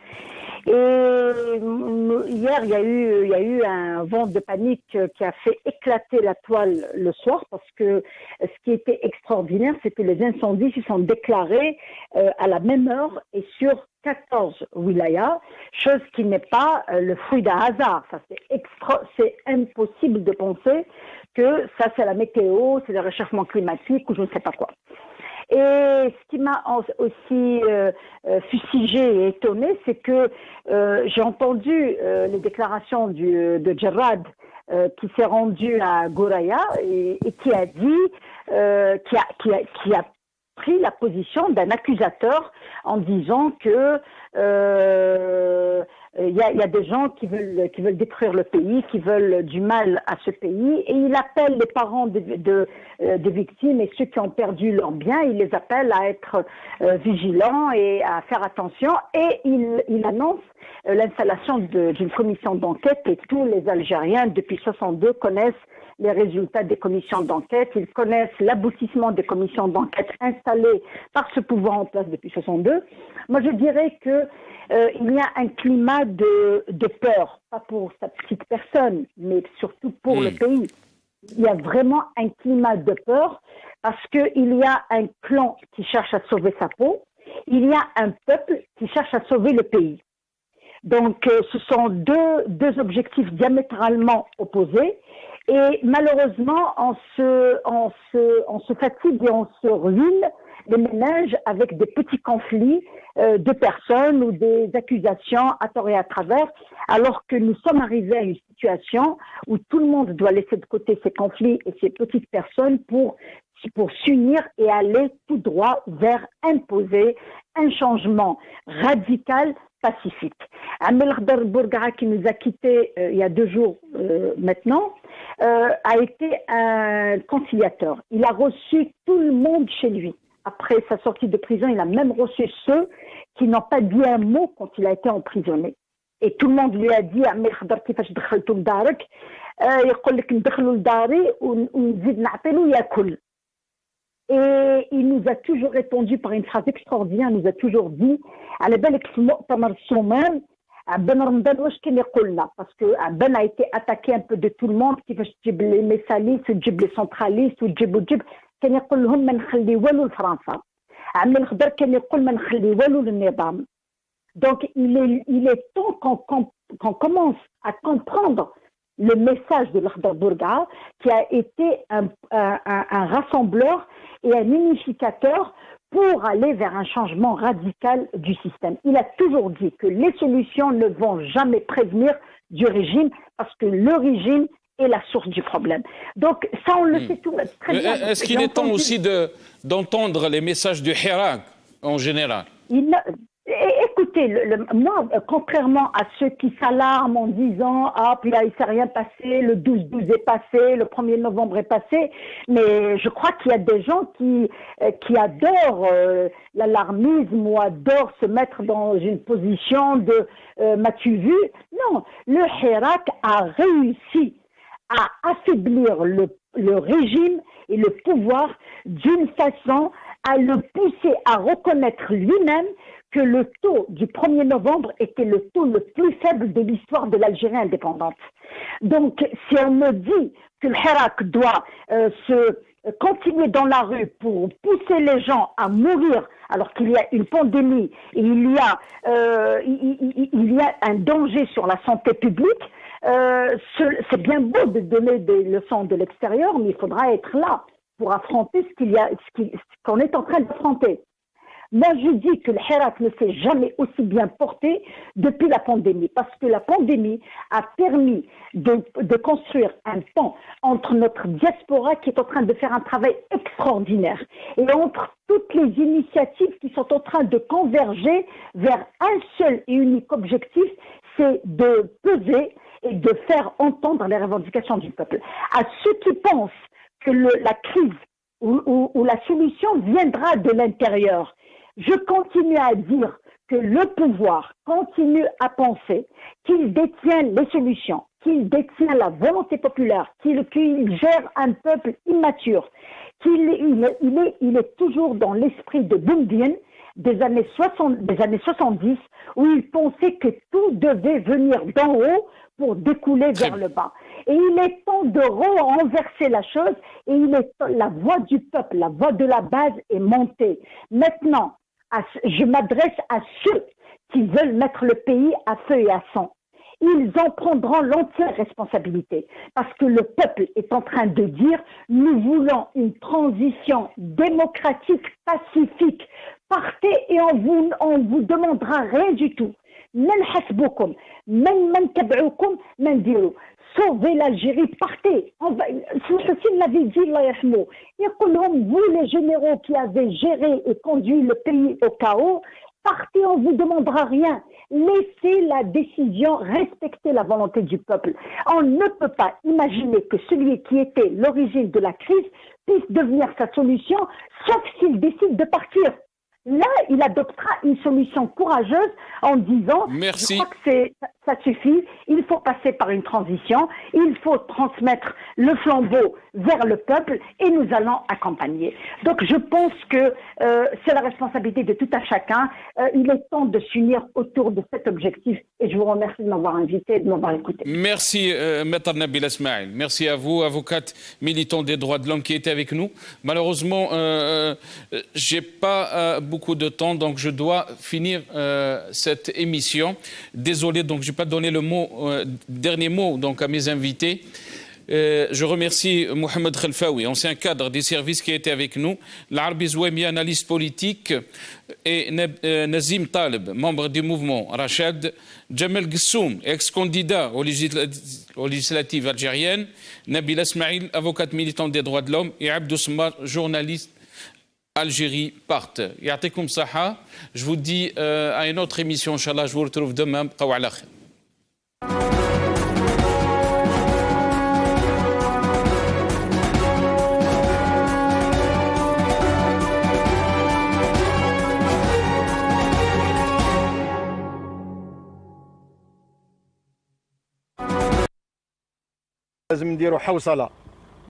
Et hier, il y a eu un vent de panique qui a fait éclater la toile le soir, parce que ce qui était extraordinaire, c'est que les incendies se sont déclarés à la même heure et sur 14 wilayas, chose qui n'est pas le fruit d'un hasard. Ça, c'est impossible de penser que ça, c'est la météo, c'est le réchauffement climatique ou je ne sais pas quoi. Et ce qui m'a aussi fustigé et étonné, c'est que j'ai entendu les déclarations de Jarrad qui s'est rendu à Gouraya et qui a dit, qui a pris la position d'un accusateur en disant que il y a des gens qui veulent détruire le pays, qui veulent du mal à ce pays, et il appelle les parents des victimes et ceux qui ont perdu leurs biens, il les appelle à être vigilants et à faire attention, et il annonce l'installation d'une commission d'enquête, et tous les Algériens depuis 62 connaissent les résultats des commissions d'enquête, ils connaissent l'aboutissement des commissions d'enquête installées par ce pouvoir en place depuis 62. Moi, je dirais que il y a un climat de peur, pas pour sa petite personne, mais surtout pour le pays. Il y a vraiment un climat de peur parce qu'il y a un clan qui cherche à sauver sa peau, il y a un peuple qui cherche à sauver le pays. Donc, ce sont deux objectifs diamétralement opposés. Et malheureusement, on se fatigue et on se ruine les ménages avec des petits conflits de personnes ou des accusations à tort et à travers, alors que nous sommes arrivés à une situation où tout le monde doit laisser de côté ces conflits et ces petites personnes pour s'unir et aller tout droit vers imposer un changement radical pacifique. Amel Khdar Bourgara, qui nous a quittés il y a 2 jours maintenant, a été un conciliateur. Il a reçu tout le monde chez lui. Après sa sortie de prison, il a même reçu ceux qui n'ont pas dit un mot quand il a été emprisonné. Et tout le monde lui a dit Amel Khdar, كيفاش دخلتوا لدارك يقول لك ندخلوا لداري ونزيد نعطيلو ياكل. Et il nous a toujours répondu par une phrase extraordinaire, il nous a toujours dit على بالك في مؤتمر الصومال عبان رمضان واش كان يقول لنا parce que عبان a été attaqué un peu de tout le monde كيفاش تجيب لي ميساليست وتجيب لي سنتراليست وتجيب كان يقول لهم ما نخلي والو لفرنسا. عمي الخضر كان يقول ما نخلي والو للنظام. Donc il est temps qu'on commence à comprendre le message de l'Akhdar Bourgara, qui a été un rassembleur et un unificateur pour aller vers un changement radical du système. Il a toujours dit que les solutions ne vont jamais prévenir du régime parce que le régime est la source du problème. Donc ça, on le sait tout très bien. Est-ce qu'il est temps aussi d'entendre les messages du Hirak en général? Écoutez, moi, contrairement à ceux qui s'alarment en disant « Ah, puis là, il ne s'est rien passé, le 12-12 est passé, le 1er novembre est passé », mais je crois qu'il y a des gens qui adorent l'alarmisme ou adorent se mettre dans une position de « m'as-tu vu ?» Non, le Hirak a réussi à affaiblir le régime et le pouvoir d'une façon à le pousser à reconnaître lui-même que le taux du 1er novembre était le taux le plus faible de l'histoire de l'Algérie indépendante. Donc, si on me dit que le Hirak doit se continuer dans la rue pour pousser les gens à mourir alors qu'il y a une pandémie et il y a un danger sur la santé publique, c'est bien beau de donner des leçons de l'extérieur, mais il faudra être là pour affronter ce qu'on est en train d'affronter. Moi, je dis que le Hirak ne s'est jamais aussi bien porté depuis la pandémie, parce que la pandémie a permis de construire un pont entre notre diaspora qui est en train de faire un travail extraordinaire et entre toutes les initiatives qui sont en train de converger vers un seul et unique objectif, c'est de peser et de faire entendre les revendications du peuple. À ceux qui pensent que la crise ou la solution viendra de l'intérieur, je continue à dire que le pouvoir continue à penser qu'il détient les solutions, qu'il détient la volonté populaire, qu'il gère un peuple immature, qu'il est toujours dans l'esprit de Boumediene des années 70, où il pensait que tout devait venir d'en haut pour découler vers le bas. Et il est temps de renverser la chose, et la voix du peuple, la voix de la base est montée. Maintenant, je m'adresse à ceux qui veulent mettre le pays à feu et à sang. Ils en prendront l'entière responsabilité, parce que le peuple est en train de dire « Nous voulons une transition démocratique, pacifique. Partez et on vous demandera rien du tout. Sauvez l'Algérie, partez. Ceci l'avait dit, vous les généraux qui avez géré et conduit le pays au chaos, partez, on ne vous demandera rien. Laissez la décision respecter la volonté du peuple. On ne peut pas imaginer que celui qui était l'origine de la crise puisse devenir sa solution, sauf s'il décide de partir. Là, il adoptera une solution courageuse en disant Merci. Je crois que ça suffit, il faut passer par une transition, il faut transmettre le flambeau vers le peuple et nous allons accompagner. Donc je pense que c'est la responsabilité de tout un chacun. Il est temps de s'unir autour de cet objectif et je vous remercie de m'avoir invité et de m'avoir écouté. Merci Maître Nabil Esmaïl. Merci à vous, avocate militante des droits de l'homme qui était avec nous. Malheureusement, j'ai pas beaucoup de temps, donc je dois finir cette émission. Désolé, donc je n'ai pas donné le dernier mot donc, à mes invités. Je remercie Mohamed Khelfaoui, ancien cadre des services qui a été avec nous, l'Arbi Zouemi, analyste politique, et Nazim Taleb, membre du mouvement Rachad, Jamel Gissoum, ex-candidat aux législatives algériennes, Nabil Esmaïl, avocate militante des droits de l'homme, et Abdou Smar, journaliste Algérie part. Ya'tikoum saha. Je vous dis à une autre émission, Inch'Allah, je vous retrouve demain. Bqaw ala khair. لازم نديروا حوصله